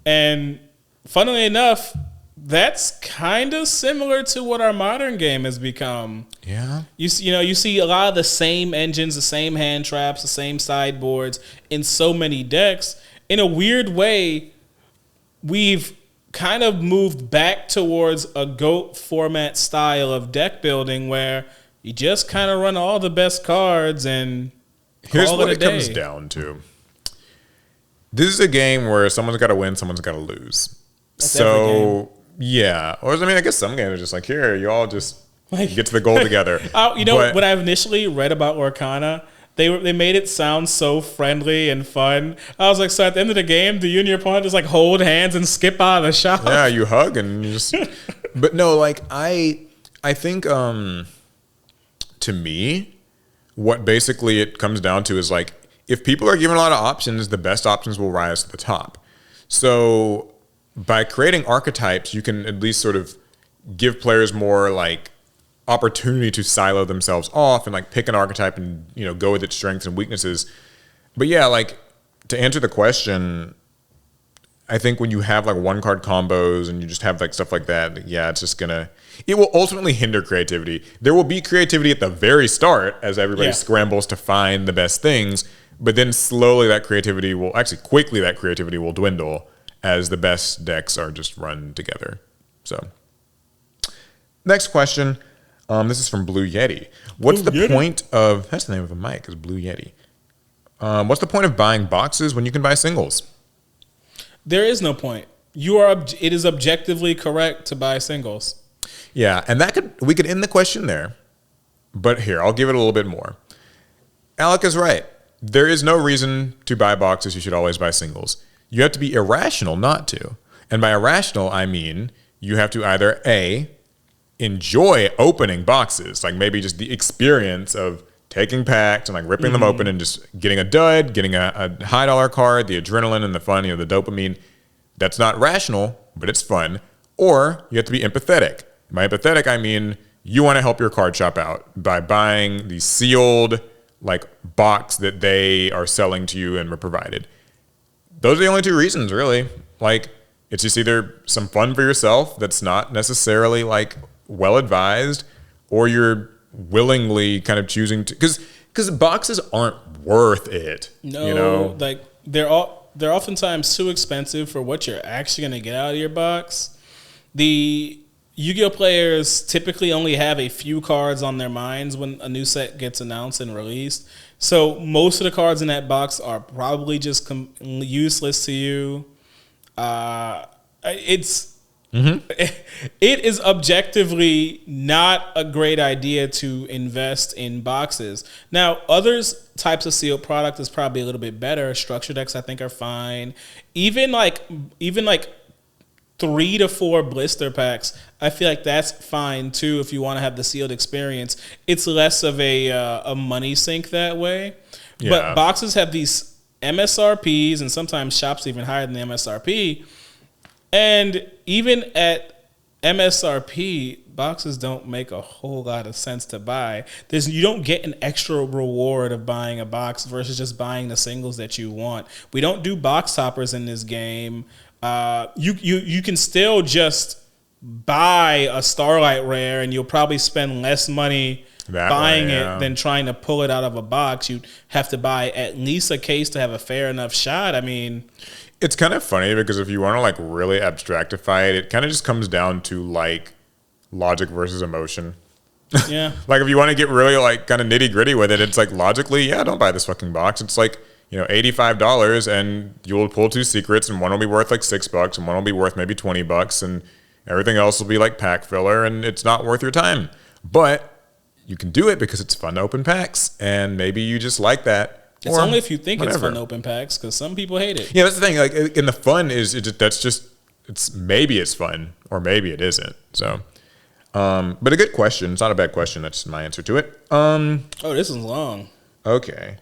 And funnily enough, that's kind of similar to what our modern game has become. Yeah. You see a lot of the same engines, the same hand traps, the same sideboards in so many decks. In a weird way, we've kind of moved back towards a GOAT format style of deck building where you just kind of run all the best cards and here's call what it it a comes day. down to. This is a game where someone's got to win, someone's got to lose. That's every game. Yeah, or I mean, I guess some games are just like, here, you all just get to the goal together. You know, when I initially read about Orkana, they made it sound so friendly and fun. I was like, so at the end of the game, do you and your opponent just like hold hands and skip out of the shop? Yeah, you hug and you just. But no, like I think to me, what basically it comes down to is like, if people are given a lot of options, the best options will rise to the top. So by creating archetypes, you can at least sort of give players more like opportunity to silo themselves off and like pick an archetype and, you know, go with its strengths and weaknesses. But yeah, like to answer the question, I think when you have like one card combos and you just have like stuff like that, yeah, it will ultimately hinder creativity. There will be creativity at the very start as everybody scrambles to find the best things, but then slowly quickly that creativity will dwindle as the best decks are just run together. So next question. This is from Blue Yeti. What's the point of... That's the name of a mic, is Blue Yeti. What's the point of buying boxes when you can buy singles? There is no point. It is objectively correct to buy singles. Yeah, and we could end the question there. But here, I'll give it a little bit more. Alec is right. There is no reason to buy boxes. You should always buy singles. You have to be irrational not to. And by irrational, I mean you have to either A, enjoy opening boxes, like maybe just the experience of taking packs and like ripping them open and just getting a dud, getting a high dollar card, the adrenaline and the fun, the dopamine. That's not rational, but it's fun. Or you have to be empathetic. By empathetic, I mean you want to help your card shop out by buying the sealed like box that they are selling to you and were provided. Those are the only two reasons, really. Like, it's just either some fun for yourself that's not necessarily like well advised, or you're willingly kind of choosing to, because boxes aren't worth it. No, like they're oftentimes too expensive for what you're actually going to get out of your box. The Yu-Gi-Oh players typically only have a few cards on their minds when a new set gets announced and released. So most of the cards in that box are probably just useless to you. It is objectively not a great idea to invest in boxes. Now, others types of sealed product is probably a little bit better. Structure decks, I think, are fine. Even like 3 to 4 blister packs, I feel like that's fine too if you want to have the sealed experience. It's less of a money sink that way. Yeah. But boxes have these MSRPs, and sometimes shops even higher than the MSRP. And even at MSRP, boxes don't make a whole lot of sense to buy. You don't get an extra reward of buying a box versus just buying the singles that you want. We don't do box toppers in this game. You can still just buy a Starlight Rare, and you'll probably spend less money buying it than trying to pull it out of a box. You'd have to buy at least a case to have a fair enough shot. I mean, it's kind of funny because if you want to like really abstractify it, it kind of just comes down to like logic versus emotion. Yeah. Like if you want to get really like kind of nitty gritty with it, it's like logically, don't buy this fucking box. It's like, $85 and you'll pull 2 secrets, and one will be worth like $6 and one will be worth maybe $20, and everything else will be like pack filler, and it's not worth your time. But you can do it because it's fun to open packs, and maybe you just like that. It's only if you think it's fun to open packs, because some people hate it. Yeah, that's the thing. Like, and the fun is it's maybe it's fun or maybe it isn't. So, but a good question. It's not a bad question. That's my answer to it. This is long. Okay.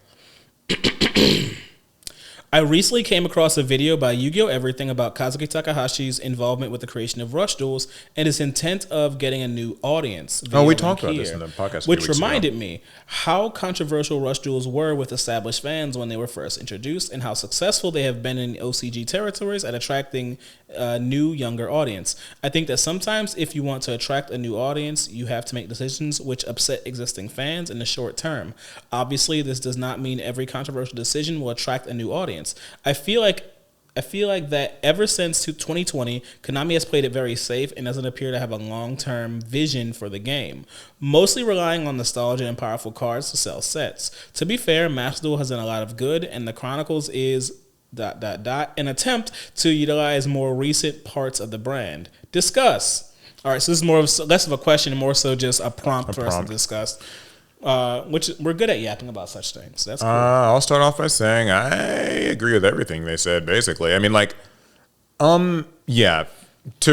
I recently came across a video by Yu-Gi-Oh! Everything about Kazuki Takahashi's involvement with the creation of Rush Duels and his intent of getting a new audience. We talked about this in the podcast. Which reminded me how controversial Rush Duels were with established fans when they were first introduced, and how successful they have been in OCG territories at attracting a new, younger audience. I think that sometimes if you want to attract a new audience, you have to make decisions which upset existing fans in the short term. Obviously, this does not mean every controversial decision will attract a new audience. I feel like that ever since 2020, Konami has played it very safe and doesn't appear to have a long-term vision for the game, mostly relying on nostalgia and powerful cards to sell sets. To be fair, Master Duel has done a lot of good, and the Chronicles is ... an attempt to utilize more recent parts of the brand. Discuss. All right, so this is less of a question and more so just a prompt for us to discuss. Which we're good at yapping about such things. That's cool. I'll start off by saying I agree with everything they said, basically. I mean, like, to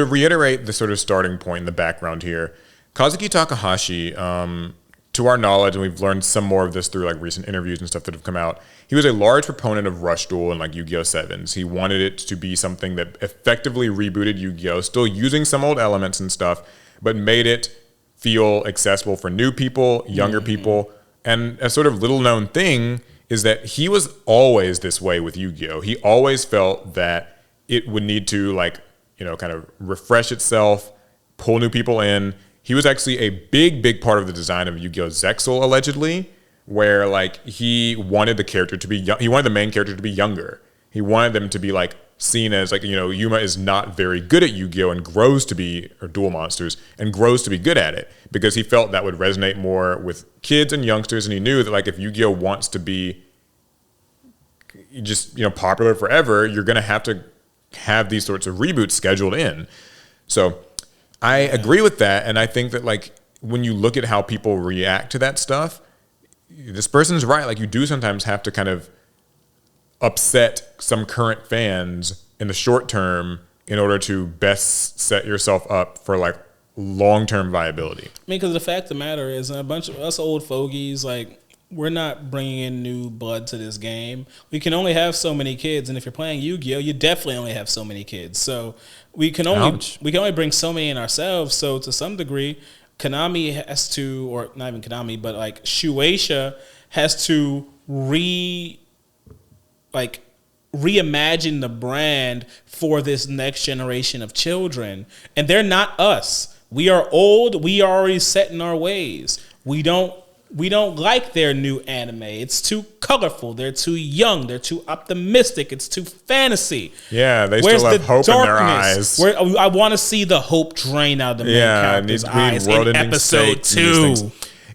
reiterate the sort of starting point in the background here, Kazuki Takahashi, to our knowledge, and we've learned some more of this through like recent interviews and stuff that have come out, he was a large proponent of Rush Duel and like Yu-Gi-Oh! 7s. He wanted it to be something that effectively rebooted Yu-Gi-Oh! Still using some old elements and stuff, but made it feel accessible for new people, younger people. And a sort of little known thing is that he was always this way with Yu-Gi-Oh! He always felt that it would need to like, kind of refresh itself, pull new people in. He was actually a big part of the design of Yu-Gi-Oh! Zexal, allegedly, where like he wanted the character to be he wanted the main character to be younger. He wanted them to be like seen as like, Yuma is not very good at Yu-Gi-Oh! And grows to be, or Duel Monsters, and grows to be good at it, because he felt that would resonate more with kids and youngsters, and he knew that like if Yu-Gi-Oh! Wants to be just, popular forever, you're going to have these sorts of reboots scheduled in. So I agree with that, and I think that like when you look at how people react to that stuff, this person's right. Like, you do sometimes have to kind of upset some current fans in the short term in order to best set yourself up for like long-term viability. I mean, because the fact of the matter is, a bunch of us old fogies, like, we're not bringing in new blood to this game. We can only have so many kids, and if you're playing Yu-Gi-Oh, you definitely only have so many kids. So we can only bring so many in ourselves. So to some degree, Konami has to, or not even Konami, but like Shueisha has to reimagine the brand for this next generation of children. And they're not us. We are old. We are already set in our ways. We don't like their new anime. It's too colorful. They're too young. They're too optimistic. It's too fantasy. Yeah, they still have hope in their eyes. I want to see the hope drain out of the main character's eyes in episode 2.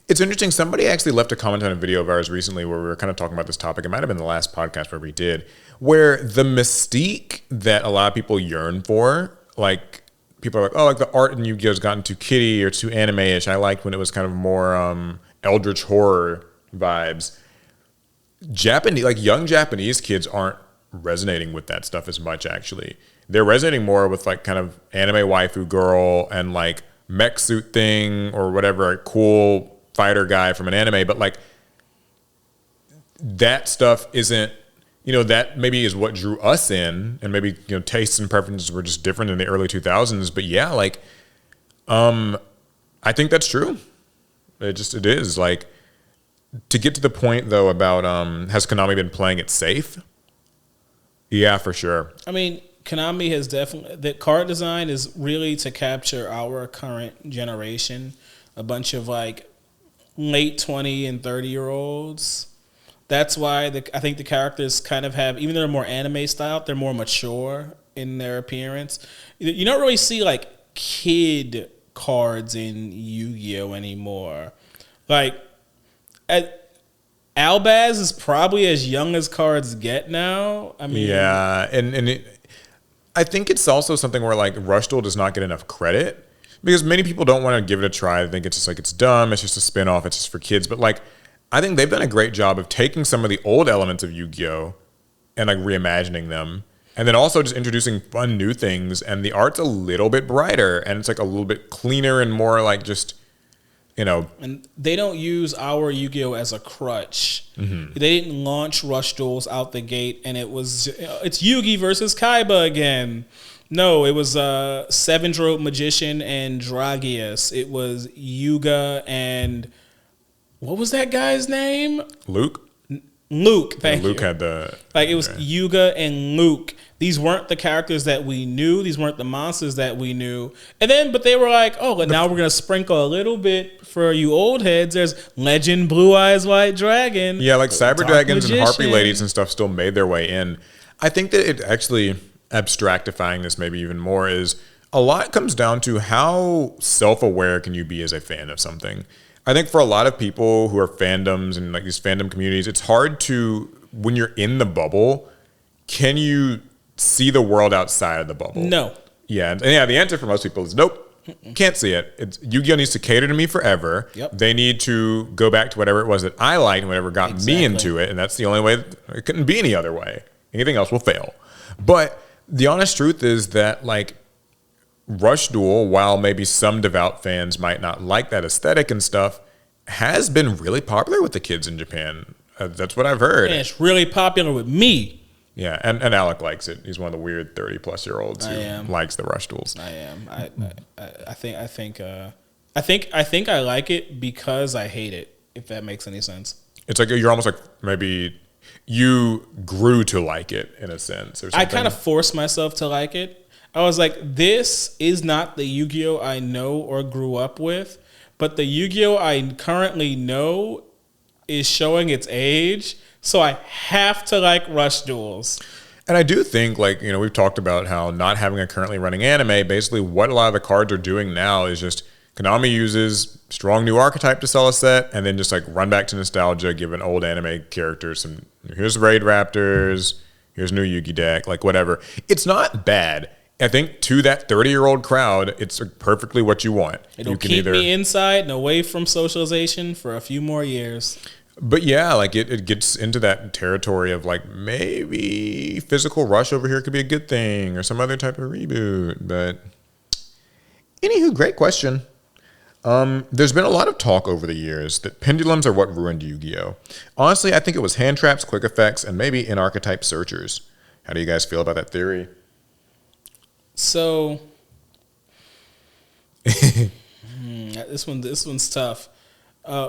It's interesting. Somebody actually left a comment on a video of ours recently where we were kind of talking about this topic. It might have been the last podcast where we did, where the mystique that a lot of people yearn for, like, people are like, oh, like the art in Yu-Gi-Oh's gotten too kiddie or too anime-ish. I liked when it was kind of more eldritch horror vibes. Young Japanese kids aren't resonating with that stuff as much, actually. They're resonating more with like kind of anime waifu girl and like mech suit thing or whatever, a cool fighter guy from an anime, but like that stuff isn't, that maybe is what drew us in, and maybe, tastes and preferences were just different in the early 2000s. But yeah, like, I think that's true. It is like, to get to the point though about, has Konami been playing it safe? Yeah, for sure. I mean, Konami has definitely, the card design is really to capture our current generation, a bunch of like late 20 and 30-year-olds. That's why I think the characters kind of have, even though they're more anime style, they're more mature in their appearance. You don't really see like kid cards in Yu-Gi-Oh anymore. Like, Albaz is probably as young as cards get now. I mean, yeah, I think it's also something where like Rush Duel does not get enough credit because many people don't want to give it a try. I think it's just like, it's dumb. It's just a spin-off. It's just for kids. But like, I think they've done a great job of taking some of the old elements of Yu-Gi-Oh and like reimagining them. And then also just introducing fun new things. And the art's a little bit brighter and it's like a little bit cleaner and more like just, And they don't use our Yu-Gi-Oh as a crutch. Mm-hmm. They didn't launch Rush Duels out the gate and it's Yugi versus Kaiba again. No, it was Seven-Drop Magician and Dragius. It was Yuga and what was that guy's name? Luke. Luke, thank you. Luke had the... Like, it was Yuga and Luke. These weren't the characters that we knew. These weren't the monsters that we knew. But they were like, oh, but now we're going to sprinkle a little bit for you old heads. There's Legend Blue Eyes White Dragon. Yeah, like Cyber Dragons and Harpy Ladies and stuff still made their way in. I think that it actually, abstractifying this maybe even more, is a lot comes down to how self-aware can you be as a fan of something. I think for a lot of people who are fandoms and like these fandom communities, it's hard to, when you're in the bubble, can you see the world outside of the bubble? No. Yeah, and yeah, the answer for most people is nope, can't see it. Yu-Gi-Oh needs to cater to me forever. Yep. They need to go back to whatever it was that I liked and whatever got me into it, and that's the only way. It couldn't be any other way. Anything else will fail. But the honest truth is that like Rush Duel, while maybe some devout fans might not like that aesthetic and stuff, has been really popular with the kids in Japan. That's what I've heard. And it's really popular with me. Yeah, and Alec likes it. He's one of the weird 30-plus-year-olds who likes the Rush Duels. I am. I think I like it because I hate it, if that makes any sense. It's like you're almost like maybe you grew to like it in a sense or something. I kind of forced myself to like it. I was like, this is not the Yu-Gi-Oh I know or grew up with, but the Yu-Gi-Oh I currently know is showing its age, so I have to like Rush Duels. And I do think, like, we've talked about how not having a currently running anime, basically what a lot of the cards are doing now is just Konami uses strong new archetype to sell a set and then just like run back to nostalgia, give an old anime character some, here's Raid Raptors, here's new Yugi deck, like whatever. It's not bad. I think to that 30-year-old crowd, it's perfectly what you want. It'll You can keep me inside and away from socialization for a few more years. But yeah, like it gets into that territory of like maybe Physical Rush over here could be a good thing or some other type of reboot. But anywho, great question. There's been a lot of talk over the years that pendulums are what ruined Yu-Gi-Oh! Honestly, I think it was hand traps, quick effects, and maybe in-archetype searchers. How do you guys feel about that theory? So, this one's tough.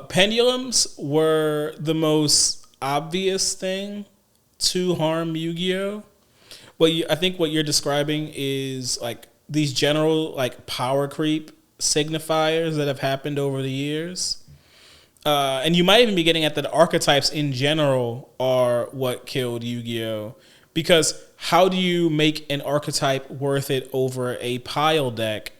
Pendulums were the most obvious thing to harm Yu-Gi-Oh! I think what you're describing is like these general like power creep signifiers that have happened over the years. And you might even be getting at that archetypes in general are what killed Yu-Gi-Oh! Because how do you make an archetype worth it over a pile deck?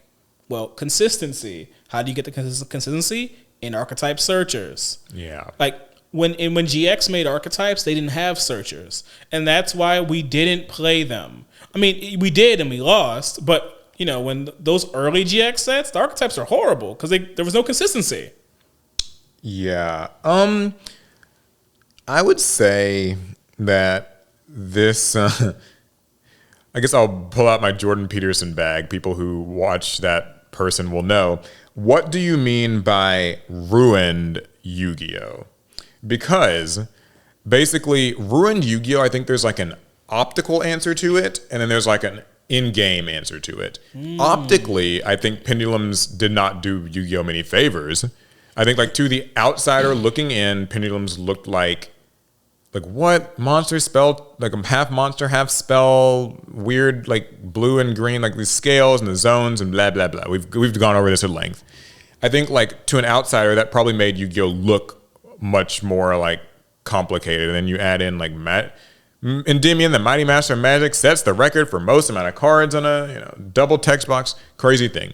Well, consistency. How do you get the consistency? In archetype searchers. Yeah. Like when GX made archetypes, they didn't have searchers. And that's why we didn't play them. I mean, we did and we lost, but you know, when those early GX sets, the archetypes are horrible because there was no consistency. Yeah. I would say that this, I guess I'll pull out my Jordan Peterson bag. People who watch that person will know. What do you mean by ruined Yu-Gi-Oh? Because basically ruined Yu-Gi-Oh, I think there's like an optical answer to it, and then there's like an in-game answer to it. Optically, I think Pendulums did not do Yu-Gi-Oh many favors. I think like to the outsider looking in, Pendulums looked like what monster spell, like a half monster, half spell, weird like blue and green, like these scales and the zones and blah blah blah. We've gone over this at length. I think like to an outsider that probably made Yu-Gi-Oh look much more like complicated. And then you add in like Endymion, the Mighty Master of Magic, sets the record for most amount of cards on a double text box. Crazy thing.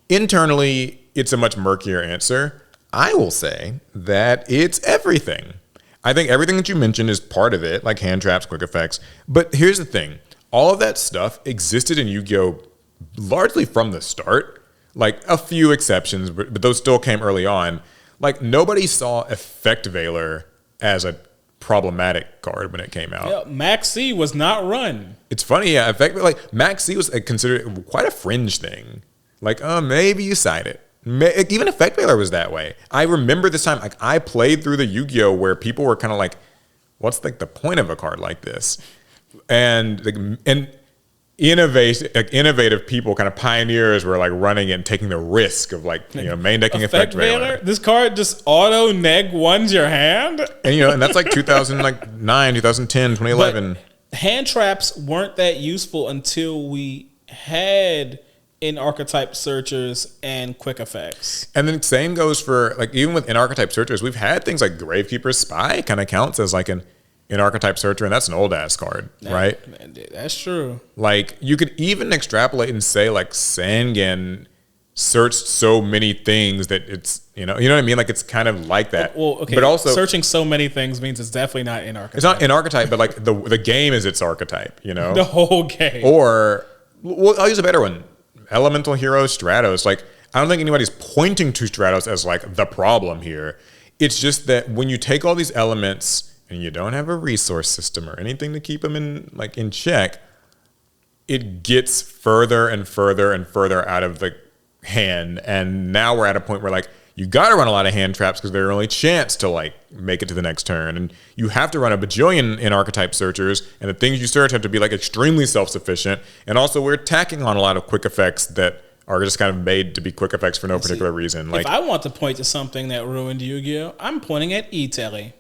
Internally, it's a much murkier answer. I will say that it's everything. I think everything that you mentioned is part of it, like hand traps, quick effects. But here's the thing. All of that stuff existed in Yu-Gi-Oh! Largely from the start. Like a few exceptions, but those still came early on. Like nobody saw Effect Veiler as a problematic card when it came out. Yeah, Max C was not run. It's funny, yeah. Like Max C was considered quite a fringe thing. Like, maybe you side it. Even Effect Veiler was that way. I remember this time, like I played through the Yu-Gi-Oh! Where people were kind of like, "What's like the point of a card like this?" And innovative people, kind of pioneers, were like running it and taking the risk of like main decking Effect Veiler. This card just auto neg ones your hand, and that's like 2009, 2010, 2011. But hand traps weren't that useful until we had in-archetype searchers and quick effects. And then same goes for like even with in-archetype searchers, we've had things like Gravekeeper's Spy kind of counts as like an in-archetype searcher, and that's an old ass card, right? That's true. Like you could even extrapolate and say like Sangan searched so many things that it's you know what I mean? Like it's kind of like that. Well, okay. But also searching so many things means it's definitely not in archetype. It's not in archetype, but like the game is its archetype, The whole game. Or well, I'll use a better one. Elemental Hero Stratos. Like I don't think anybody's pointing to Stratos as like the problem here. It's just that when you take all these elements and you don't have a resource system or anything to keep them in check, it gets further and further and further out of the hand. And now we're at a point where like you got to run a lot of hand traps because they're your only chance to like make it to the next turn. And you have to run a bajillion in archetype searchers, and the things you search have to be like extremely self-sufficient. And also we're tacking on a lot of quick effects that are just kind of made to be quick effects for no particular reason. Like if I want to point to something that ruined Yu-Gi-Oh, I'm pointing at E-Telly.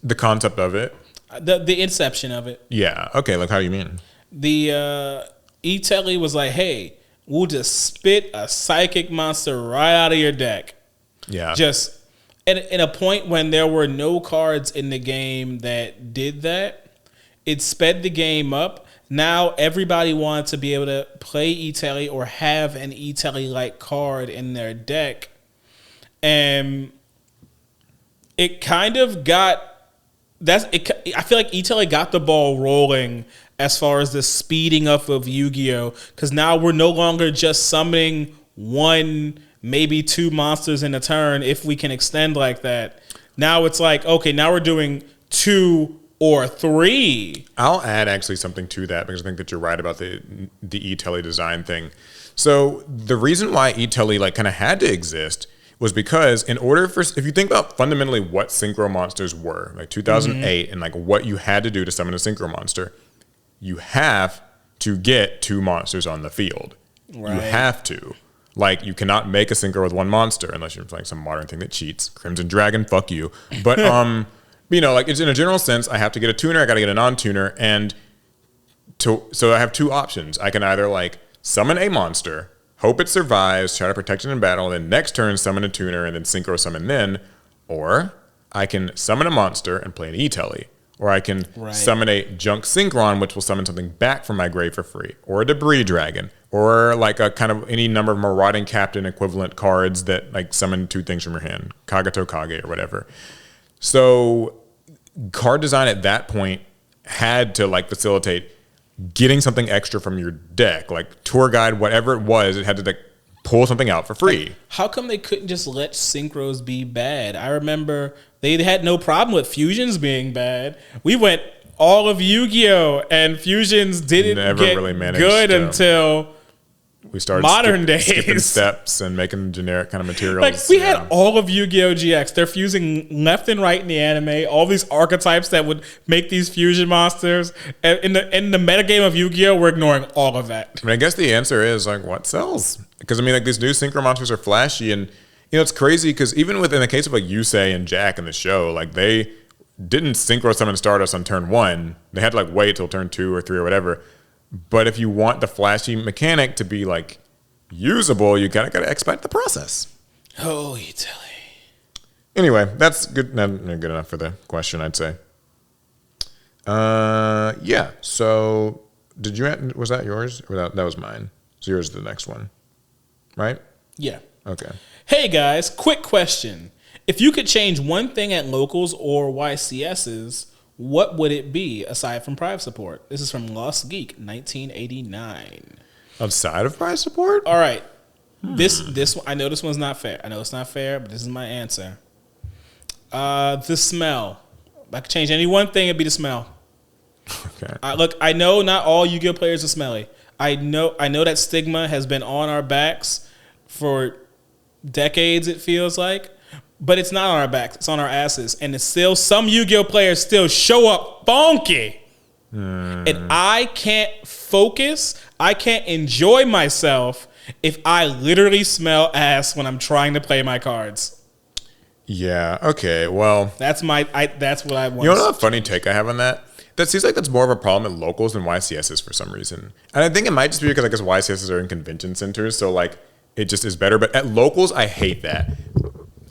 The concept of it? The inception of it. Yeah. Okay, like how do you mean? The E-Telly was like, hey, we'll just spit a psychic monster right out of your deck. Yeah. Just in a point when there were no cards in the game that did that, it sped the game up. Now everybody wanted to be able to play E-Telly or have an E-Telly-like card in their deck. And it kind of got... I feel like E-Telly got the ball rolling as far as the speeding up of Yu-Gi-Oh, because now we're no longer just summoning one, maybe two monsters in a turn if we can extend like that. Now it's like, okay, now we're doing 2 or 3. I'll add actually something to that because I think that you're right about the E-Telly design thing. So the reason why E-Telly like kind of had to exist was because in order for, if you think about fundamentally what synchro monsters were, like 2008 and like what you had to do to summon a synchro monster, you have to get 2 monsters on the field. Right. You have to. Like, you cannot make a synchro with 1 monster unless you're playing some modern thing that cheats. Crimson Dragon, fuck you. But, you know, like, it's in a general sense, I have to get a tuner, I got to get a non-tuner, and so I have 2 options. I can either, like, summon a monster, hope it survives, try to protect it in battle, then next turn summon a tuner, and then synchro summon then, or I can summon a monster and play an E-Telly. Or I can summon a Junk Synchron, which will summon something back from my grave for free. Or a Debris Dragon. Or like a kind of any number of Marauding Captain equivalent cards that like summon 2 things from your hand. Kagato Kage or whatever. So card design at that point had to like facilitate getting something extra from your deck. Like Tour Guide, whatever it was, it had to like pull something out for free. Like, how come they couldn't just let synchros be bad? I remember they had no problem with fusions being bad. We went all of Yu-Gi-Oh! And fusions didn't get really good until we started modern days. Skipping steps and making generic kind of materials. Like we had all of Yu-Gi-Oh! GX. They're fusing left and right in the anime. All these archetypes that would make these fusion monsters. And in the metagame of Yu-Gi-Oh! We're ignoring all of that. I mean, I guess the answer is like what sells? Because I mean, like these new synchro monsters are flashy, and you know it's crazy because even within the case of like Yusei and Jack in the show, like they didn't synchro summon Stardust on turn 1. They had to like wait till turn 2 or 3 or whatever. But if you want the flashy mechanic to be like usable, you gotta expect the process. Oh, you tell me. Anyway, that's good. Not good enough for the question, I'd say. Yeah. So, was that yours? Or that was mine. So yours is the next one, right? Yeah. Okay. Hey guys, quick question. If you could change one thing at locals or YCSs, what would it be aside from Prive support? This is from Lost Geek, 1989. Outside of Prive support? All right. This I know this one's not fair. I know it's not fair, but this is my answer. The smell. If I could change any one thing, it'd be the smell. Okay. Look, I know not all Yu-Gi-Oh players are smelly. I know that stigma has been on our backs for decades, it feels like. But it's not on our backs. It's on our asses. And it's still, some Yu-Gi-Oh players still show up funky. And I can't focus. I can't enjoy myself if I literally smell ass when I'm trying to play my cards. Yeah. Okay. Well, that's what I want. You know what a funny take I have on that? That seems like that's more of a problem at locals than YCSs for some reason. And I think it might just be because I guess YCSs are in convention centers. So like it just is better. But at locals, I hate that.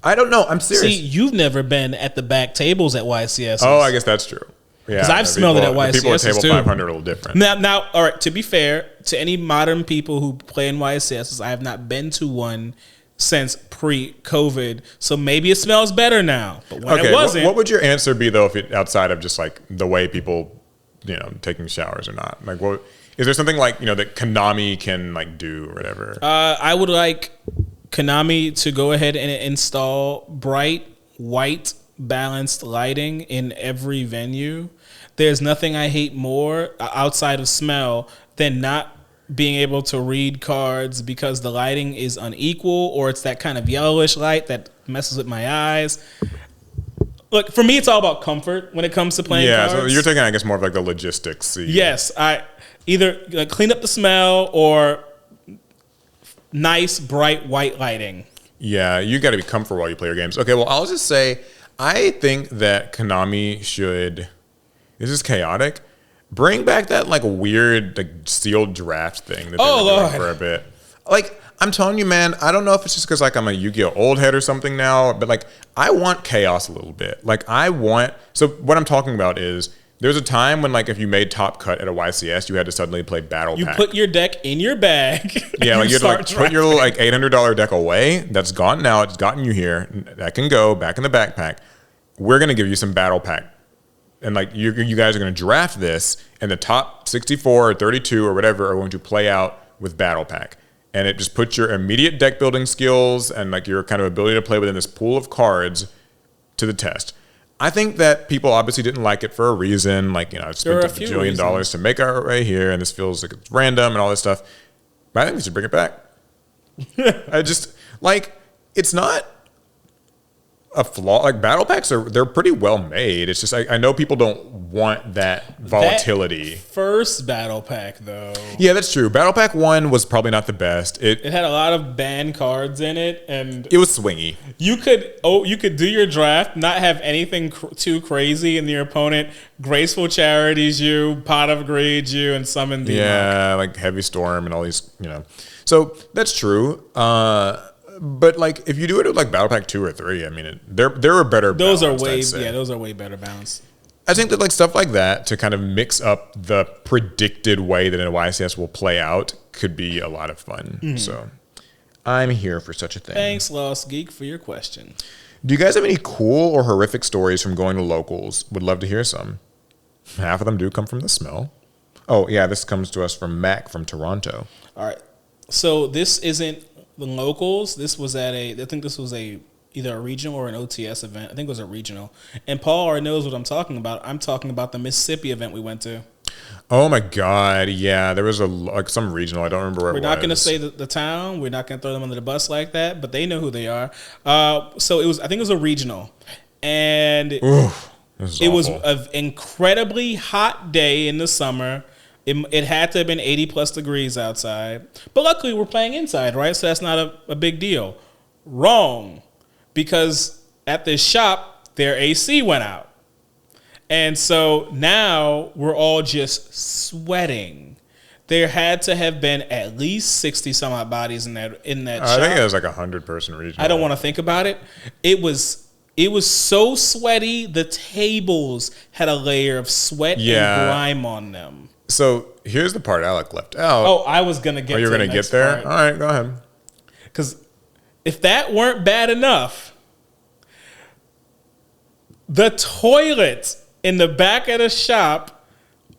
I don't know. I'm serious. See, you've never been at the back tables at YCS. Oh, I guess that's true. Yeah, because I've smelled it at YCS. People at table 500 are a little different. Now, all right. To be fair, to any modern people who play in YCS, I have not been to one since pre-COVID. So maybe it smells better now. But when it wasn't, what would your answer be though, if it outside of just like the way people, you know, taking showers or not? Like, what is there something like that Konami can like do or whatever? I would like Konami to go ahead and install bright white balanced lighting in every venue. There's nothing I hate more outside of smell than not being able to read cards because the lighting is unequal or it's that kind of yellowish light that messes with my eyes. Look, for me, it's all about comfort when it comes to playing cards. Yeah, so you're taking, I guess, more of like the logistics. Yes, I either like clean up the smell or nice, bright, white lighting. Yeah, you got to be comfortable while you play your games. Okay, well, I'll just say, I think that Konami should, this is chaotic, bring back that like weird like sealed draft thing that they were doing for a bit. Like, I'm telling you, man, I don't know if it's just because like I'm a Yu-Gi-Oh old head or something now, but like I want chaos a little bit. Like so what I'm talking about is there's a time when like if you made top cut at a YCS, you had to suddenly play Battle Pack. You put your deck in your bag. Yeah, like you had to like put your little like $800 deck away. That's gone now. It's gotten you here. That can go back in the backpack. We're gonna give you some Battle Pack and like you guys are going to draft this, and the top 64 or 32 or whatever are going to play out with Battle Pack. And it just puts your immediate deck building skills and like your kind of ability to play within this pool of cards to the test. I think that people obviously didn't like it for a reason. Like, you know, I've spent $1 bajillion to make art right here, and this feels like it's random and all this stuff. But I think we should bring it back. I just, like, it's not a flaw. Like, battle packs they're pretty well made. It's just I know people don't want that volatility. That first battle pack though. Yeah, that's true. Battle pack 1 was probably not the best. It had a lot of banned cards in it, and it was swingy. You could do your draft, not have anything too crazy, and your opponent graceful charities you, pot of greed you, and summon the like heavy storm and all these, you know. So that's true. But like, if you do it with like Battle Pack 2 or 3, I mean, there are better. Those are way better balanced. I think that like stuff like that to kind of mix up the predicted way that a YCS will play out could be a lot of fun. Mm-hmm. So I'm here for such a thing. Thanks, Lost Geek, for your question. Do you guys have any cool or horrific stories from going to locals? Would love to hear some. Half of them do come from the smell. Oh yeah, this comes to us from Mac from Toronto. All right, so this isn't the locals. This was I think this was either a regional or an OTS event. I think it was a regional. And Paul already knows what I'm talking about. I'm talking about the Mississippi event we went to. Oh my God, yeah. There was some regional. I don't remember where it was. We're not going to say the town. We're not going to throw them under the bus like that, but they know who they are. So I think it was a regional. And it was an incredibly hot day in the summer. It had to have been 80 plus degrees outside. But luckily we're playing inside, right? So that's not a big deal. Wrong. Because at this shop, their AC went out. And so now we're all just sweating. There had to have been at least 60 some odd bodies in that shop. I think it was like 100-person regional. I don't want to think about it. It was so sweaty, the tables had a layer of sweat and grime on them. So here's the part Alec left out. Oh, I was going to get to you're going to get there? Part. All right, go ahead. Because if that weren't bad enough, the toilet in the back of the shop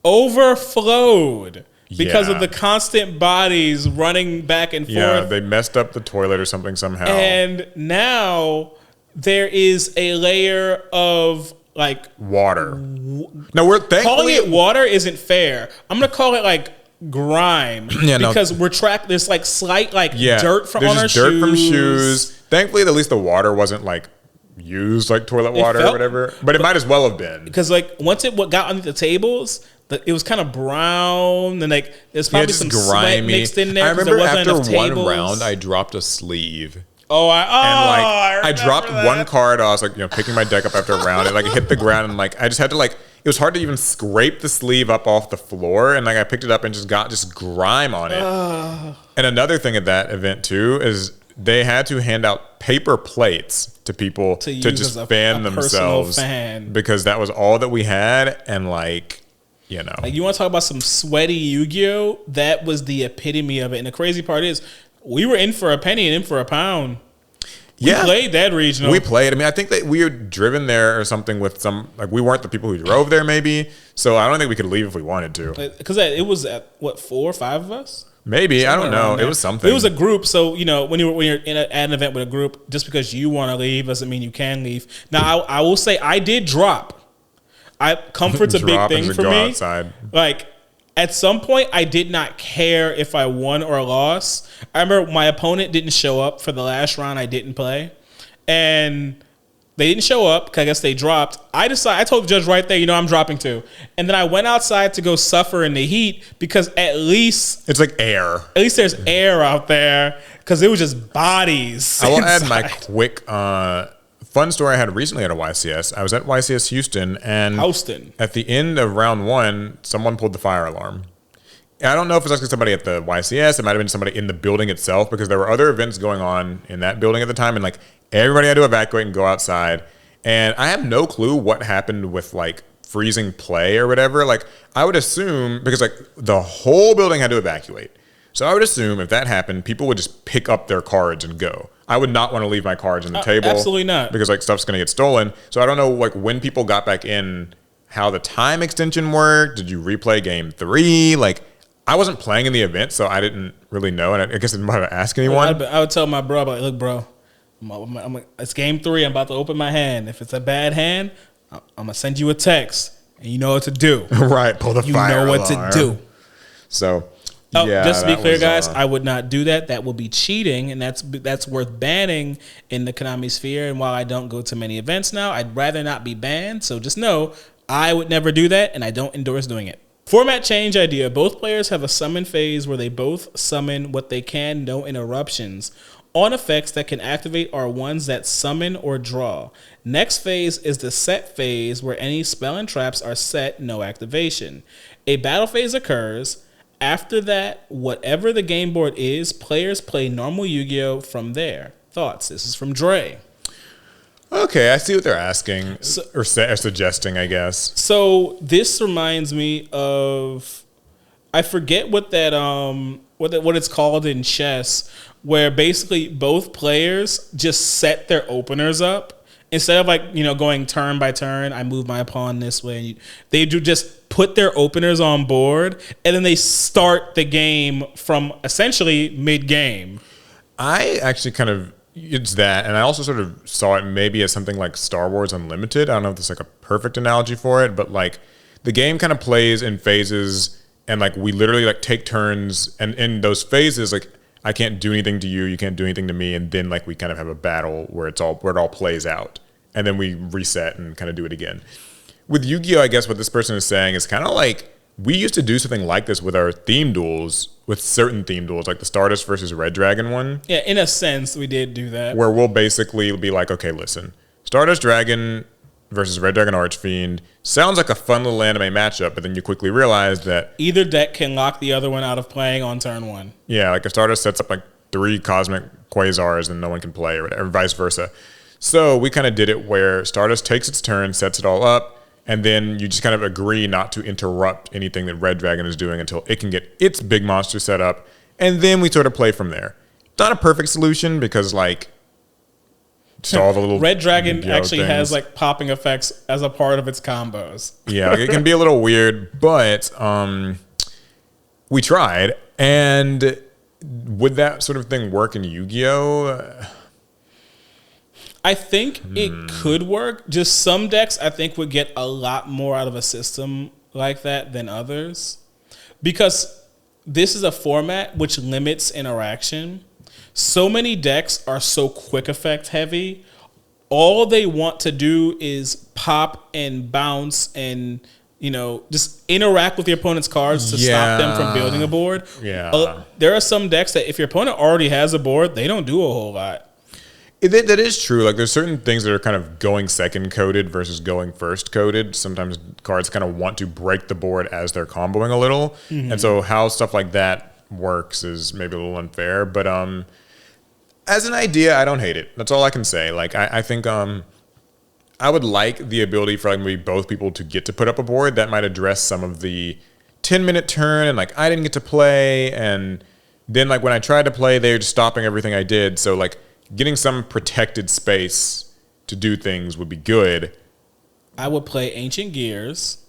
overflowed because of the constant bodies running back and forth. Yeah, they messed up the toilet or something somehow. And now there is a layer of like water. No, we're thankfully calling it water isn't fair. I'm gonna call it like grime because we're trapped. There's like slight dirt from on our shoes. Dirt from shoes. Thankfully, at least the water wasn't like used like toilet water or whatever. But it might as well have been because like once it got under the tables, it was kind of brown and like there's probably some grimy sweat mixed in there. I remember after one round, I dropped a sleeve. I dropped one card. I was like, picking my deck up after a round, and like it hit the ground, and like I just had to it was hard to even scrape the sleeve up off the floor, and like I picked it up and just got grime on it. And another thing at that event too is they had to hand out paper plates to people to just fan themselves because that was all that we had, and like you want to talk about some sweaty yugioh? That was the epitome of it, and the crazy part is, we were in for a penny and in for a pound. We played that regional. We played. I mean, I think that we were driven there or something with some, like we weren't the people who drove there maybe. So I don't think we could leave if we wanted to. Because it was at, 4 or 5 of us? Maybe. Somewhere I don't know. It was something. It was a group. So, when you're at an event with a group, just because you want to leave doesn't mean you can leave. Now, I will say I did drop. Comfort's a big thing for me. Outside. Like, at some point, I did not care if I won or lost. I remember my opponent didn't show up for the last round I didn't play. And they didn't show up because I guess they dropped. I told the judge right there, I'm dropping too. And then I went outside to go suffer in the heat because at least... It's like air. At least there's air out there because it was just bodies. I will add my quick... fun story I had recently at a YCS. I was at YCS Houston, and at the end of round 1, someone pulled the fire alarm. I don't know if it was actually somebody at the YCS. It might have been somebody in the building itself because there were other events going on in that building at the time, and like everybody had to evacuate and go outside. And I have no clue what happened with like freezing play or whatever. Like I would assume because like the whole building had to evacuate. So I would assume if that happened, people would just pick up their cards and go. I would not want to leave my cards on the table. Absolutely not. Because like stuff's going to get stolen. So I don't know like when people got back in how the time extension worked. Did you replay game 3? Like, I wasn't playing in the event, so I didn't really know, and I guess I didn't want to ask anyone. I would tell my bro, like, look, bro, it's game 3. I'm about to open my hand. If it's a bad hand, I'm gonna send you a text, and you know what to do. Right, pull the fire alarm. You know what to do. So, just to be clear, guys, I would not do that. That will be cheating, and that's worth banning in the Konami sphere. And while I don't go to many events now, I'd rather not be banned. So just know I would never do that, and I don't endorse doing it. Format change idea. Both players have a summon phase where they both summon what they can, no interruptions. On effects that can activate are ones that summon or draw. Next phase is the set phase where any spell and traps are set, no activation. A battle phase occurs. After that, whatever the game board is, players play normal Yu-Gi-Oh! From there. Thoughts? This is from Dre. Okay, I see what they're asking, or suggesting, I guess. So this reminds me of, I forget what that what it's called in chess, where basically both players just set their openers up. Instead of, like, you know, going turn by turn, I move my pawn this way. And they do just put their openers on board, and then they start the game from essentially mid-game. I actually kind of, it's that, and I also sort of saw it maybe as something like Star Wars Unlimited. I don't know if there's like a perfect analogy for it, but like the game kind of plays in phases, and like we literally like take turns, and in those phases, like I can't do anything to you, you can't do anything to me, and then like we kind of have a battle where it all plays out, and then we reset and kind of do it again. With Yu-Gi-Oh, I guess what this person is saying is kind of like we used to do something like this with our theme duels, with certain theme duels, like the Stardust versus Red Dragon one. Yeah, in a sense, we did do that. Where we'll basically be like, okay, listen, Stardust Dragon versus Red Dragon Archfiend sounds like a fun little anime matchup, but then you quickly realize that either deck can lock the other one out of playing on turn 1. Yeah, like if Stardust sets up like 3 Cosmic Quasars and no one can play, or whatever, vice versa. So we kind of did it where Stardust takes its turn, sets it all up, and then you just kind of agree not to interrupt anything that Red Dragon is doing until it can get its big monster set up, and then we sort of play from there. Not a perfect solution because, like, just all the little Red Dragon actually things. has like popping effects as a part of its combos. Yeah, like, it can be a little weird, but we tried. And would that sort of thing work in Yu-Gi-Oh? I think it could work. Just some decks I think would get a lot more out of a system like that than others, because this is a format which limits interaction. So many decks are so quick effect heavy. All they want to do is pop and bounce and, you know, just interact with your opponent's cards to stop them from building a board. Yeah. There are some decks that if your opponent already has a board, they don't do a whole lot. That is true. Like, there's certain things that are kind of going second coded versus going first coded. Sometimes cards kind of want to break the board as they're comboing a little. Mm-hmm. And so how stuff like that works is maybe a little unfair. But as an idea, I don't hate it. That's all I can say. Like, I think I would like the ability for like maybe both people to get to put up a board that might address some of the 10-minute turn and like I didn't get to play, and then like when I tried to play, they're just stopping everything I did. So like getting some protected space to do things would be good. I would play Ancient Gears.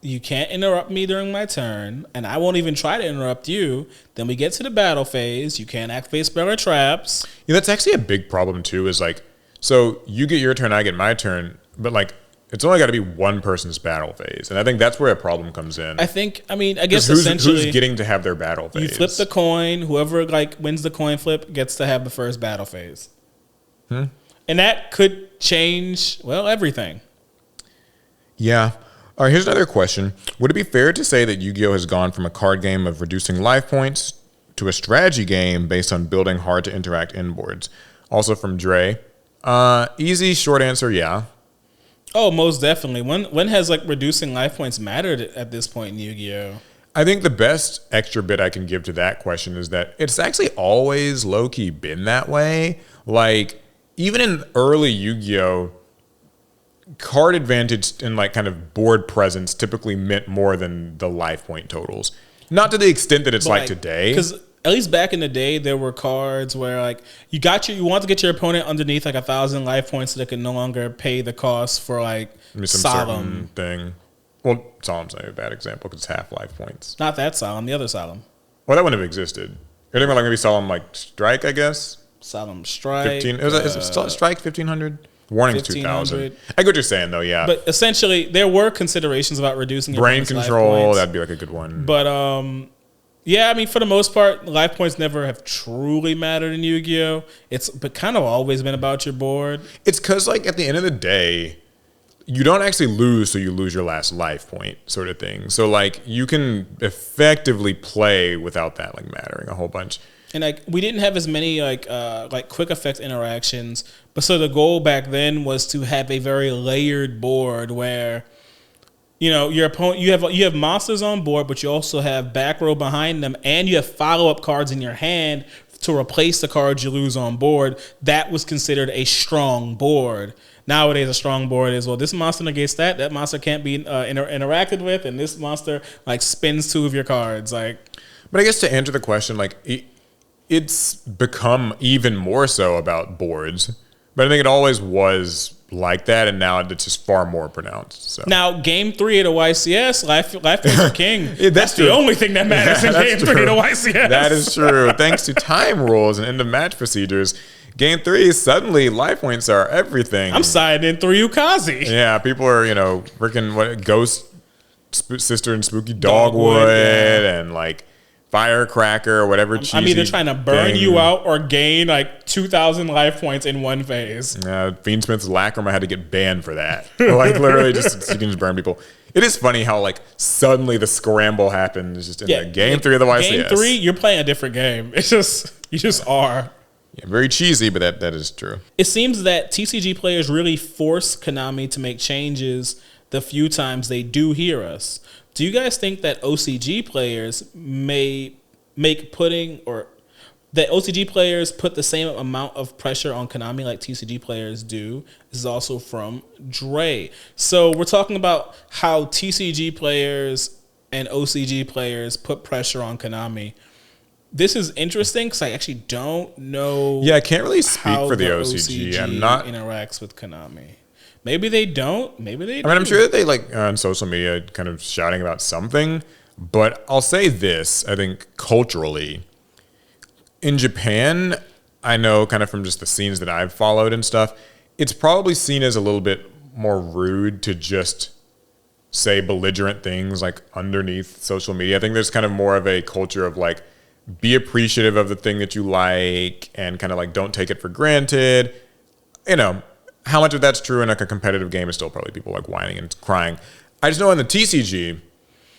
You can't interrupt me during my turn, and I won't even try to interrupt you. Then we get to the battle phase. You can't activate spell or traps. Yeah, that's actually a big problem too, is like, so you get your turn, I get my turn, but like it's only got to be one person's battle phase. And I think that's where a problem comes in. I guess essentially who's getting to have their battle phase? You flip the coin. Whoever like wins the coin flip gets to have the first battle phase. And that could change, well, everything. Yeah. All right, here's another question. Would it be fair to say that Yu-Gi-Oh! Has gone from a card game of reducing life points to a strategy game based on building hard to interact inboards? Also from Dre. Easy, short answer, yeah. Oh, most definitely. When has like reducing life points mattered at this point in Yu-Gi-Oh? I think the best extra bit I can give to that question is that it's actually always low-key been that way. Like, even in early Yu-Gi-Oh!, card advantage and like kind of board presence typically meant more than the life point totals. Not to the extent that it's like today. Because at least back in the day, there were cards where like you want to get your opponent underneath like 1,000 life points so they can no longer pay the cost for like some Solemn thing. Well, Solemn's not a bad example because it's half life points. Not that Solemn, the other Solemn. Well, that wouldn't have existed. You're talking about like maybe Solemn like Strike, I guess. Solemn Strike. 15. Is it Strike 1500? Warning's 2000. I get what you're saying though, yeah. But essentially, there were considerations about reducing your brain control. That'd be like a good one. But yeah, I mean, for the most part, life points never have truly mattered in Yu-Gi-Oh. It's but kind of always been about your board. It's because like at the end of the day, you don't actually lose, so you lose your last life point, sort of thing. So like you can effectively play without that like mattering a whole bunch. And like we didn't have as many like quick effect interactions, but so the goal back then was to have a very layered board where, you know, your opponent you have monsters on board, but you also have back row behind them, and you have follow up cards in your hand to replace the cards you lose on board. That was considered a strong board. Nowadays, a strong board is, well, this monster negates that monster can't be interacted with, and this monster like spins 2 of your cards. Like, but I guess to answer the question, like it's become even more so about boards, but I think it always was like that, and now it's just far more pronounced. So now, Game 3 at a YCS, life is the king. Yeah, that's the only thing that matters in Game 3 at a YCS. That is true. Thanks to time rules and end of match procedures, Game 3 suddenly life points are everything. I'm siding in 3 Ukazi. Yeah, people are freaking Ghost Sister and Spooky Dogwood yeah. and like Firecracker or whatever. I'm either trying to burn you out or gain like 2,000 life points in one phase. Fiendsmith's Lacrima had to get banned for that. Like literally, you can just burn people. It is funny how like suddenly the scramble happens just in the Game 3 of the YCS. Game 3, you're playing a different game. It's just you just are. Yeah, very cheesy, but that is true. It seems that TCG players really force Konami to make changes the few times they do hear us. Do you guys think that OCG players may make that OCG players put the same amount of pressure on Konami like TCG players do? This is also from Dre. So we're talking about how TCG players and OCG players put pressure on Konami. This is interesting because I actually don't know. Yeah, I can't really speak for the OCG. I'm not interacts with Konami. Maybe they don't. Maybe they do. I mean, I'm sure that they like on social media kind of shouting about something, but I'll say this. I think culturally in Japan, I know kind of from just the scenes that I've followed and stuff, it's probably seen as a little bit more rude to just say belligerent things like underneath social media. I think there's kind of more of a culture of like, be appreciative of the thing that you like and kind of like don't take it for granted. You know, how much of that's true in like a competitive game is still probably people like whining and crying. I just know in the TCG,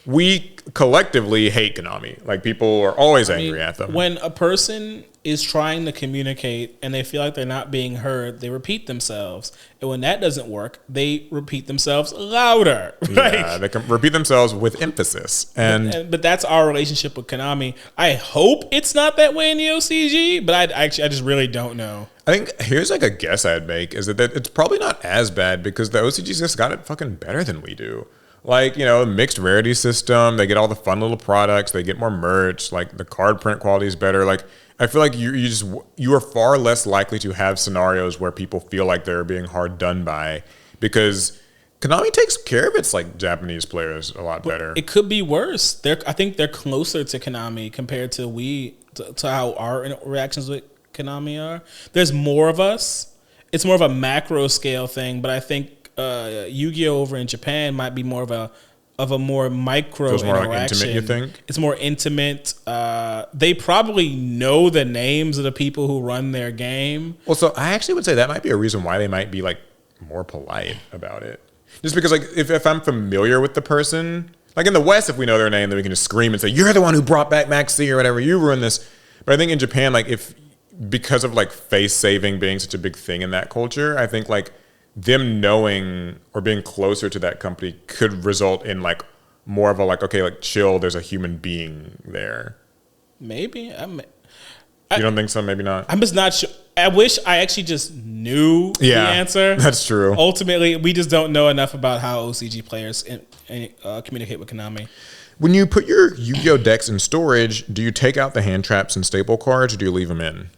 we collectively hate Konami. Like people are always angry at them. When a person is trying to communicate and they feel like they're not being heard, they repeat themselves. And when that doesn't work, they repeat themselves louder. Yeah, they can repeat themselves with emphasis. But that's our relationship with Konami. I hope it's not that way in the OCG, but I just really don't know. I think here's like a guess I'd make is that it's probably not as bad because the OCG's just got it fucking better than we do. Like, you know, mixed rarity system, they get all the fun little products, they get more merch, like the card print quality is better. Like, I feel like you are far less likely to have scenarios where people feel like they're being hard done by because Konami takes care of its like Japanese players a lot better. It could be worse. I think they're closer to Konami compared to to how our reactions with Konami are. There's more of us. It's more of a macro scale thing, but I think Yu-Gi-Oh over in Japan might be more of a more micro interaction. More like intimate, you think? It's more intimate. They probably know the names of the people who run their game. Well, so I actually would say that might be a reason why they might be like more polite about it. Just because like if I'm familiar with the person, like in the West, if we know their name, then we can just scream and say, "You're the one who brought back Max C or whatever. You ruined this." But I think in Japan, like because of like face saving being such a big thing in that culture, I think like them knowing or being closer to that company could result in like more of a like, okay, like chill, there's a human being there. Maybe. You don't think so? Maybe not. I'm just not sure. I wish I actually just knew the answer. That's true. Ultimately, we just don't know enough about how OCG players communicate with Konami. When you put your Yu-Gi-Oh decks in storage, do you take out the hand traps and staple cards, or do you leave them in?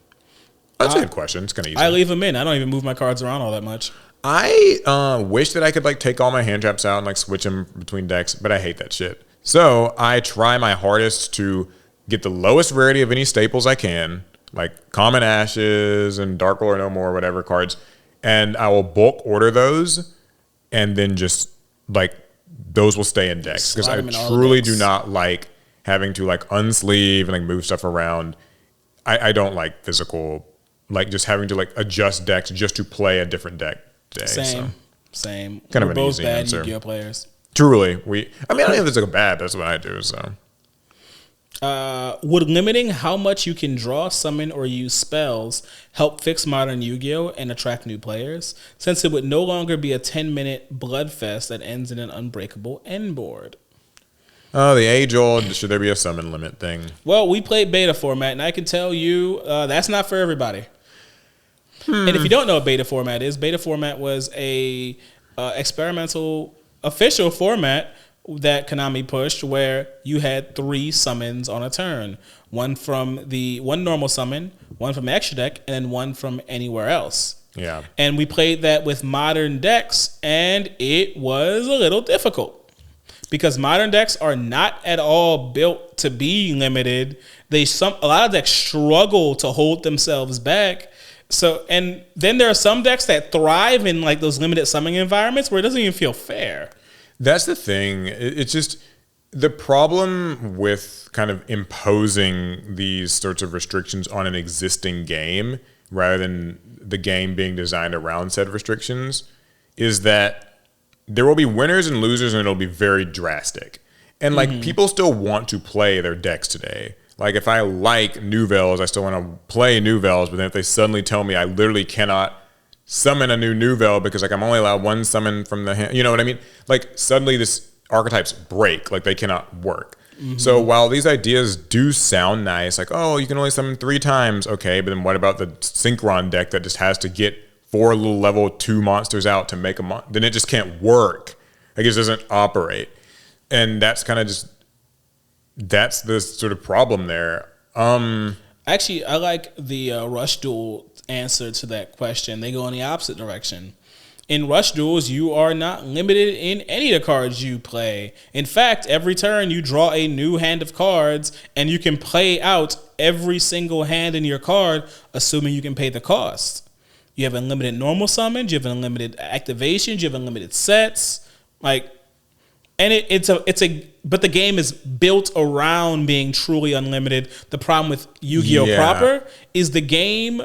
That's a good question. It's kind of easy. I leave them in. I don't even move my cards around all that much. I wish that I could like take all my hand traps out and like switch them between decks, but I hate that shit. So I try my hardest to get the lowest rarity of any staples I can, like Common Ashes and Dark or No More, whatever cards, and I will bulk order those, and then just like those will stay in decks because I truly do not like having to like unsleeve and like move stuff around. I don't like physical, like just having to like adjust decks just to play a different deck day. Same. Kind We're of an both easy bad answer. Yu-Gi-Oh players. Truly, I don't think it's like a bad, but that's what I do. So, would limiting how much you can draw, summon, or use spells help fix modern Yu-Gi-Oh and attract new players? Since it would no longer be a 10-minute bloodfest that ends in an unbreakable end board. Oh, the age-old, should there be a summon limit thing? Well, we played beta format, and I can tell you that's not for everybody. And if you don't know what beta format is, beta format was a experimental official format that Konami pushed where you had 3 summons on a turn. One normal summon, one from extra deck, and then one from anywhere else. Yeah. And we played that with modern decks, and it was a little difficult. Because modern decks are not at all built to be limited. A lot of decks struggle to hold themselves back. So, and then there are some decks that thrive in like those limited summoning environments where it doesn't even feel fair. That's the thing. It's just the problem with kind of imposing these sorts of restrictions on an existing game rather than the game being designed around said restrictions is that there will be winners and losers, and it'll be very drastic. And like people still want to play their decks today. Like if I like Nouvelles, I still want to play Nouvelles, but then if they suddenly tell me I literally cannot summon a new Nouvelle because like I'm only allowed one summon from the hand, you know what I mean? Like suddenly this archetypes break, like they cannot work. So while these ideas do sound nice, like, oh, you can only summon 3 times, okay, but then what about the Synchron deck that just has to get 4 little level 2 monsters out to make a then it just can't work. Like it just doesn't operate. And that's kind of just, that's the sort of problem there. Actually, I like the Rush Duel answer to that question. They go in the opposite direction. In Rush Duels, you are not limited in any of the cards you play. In fact, every turn you draw a new hand of cards, and you can play out every single hand in your card, assuming you can pay the cost. You have unlimited normal summons, you have unlimited activations, you have unlimited sets, like, and but the game is built around being truly unlimited. The problem with Yu-Gi-Oh proper is the game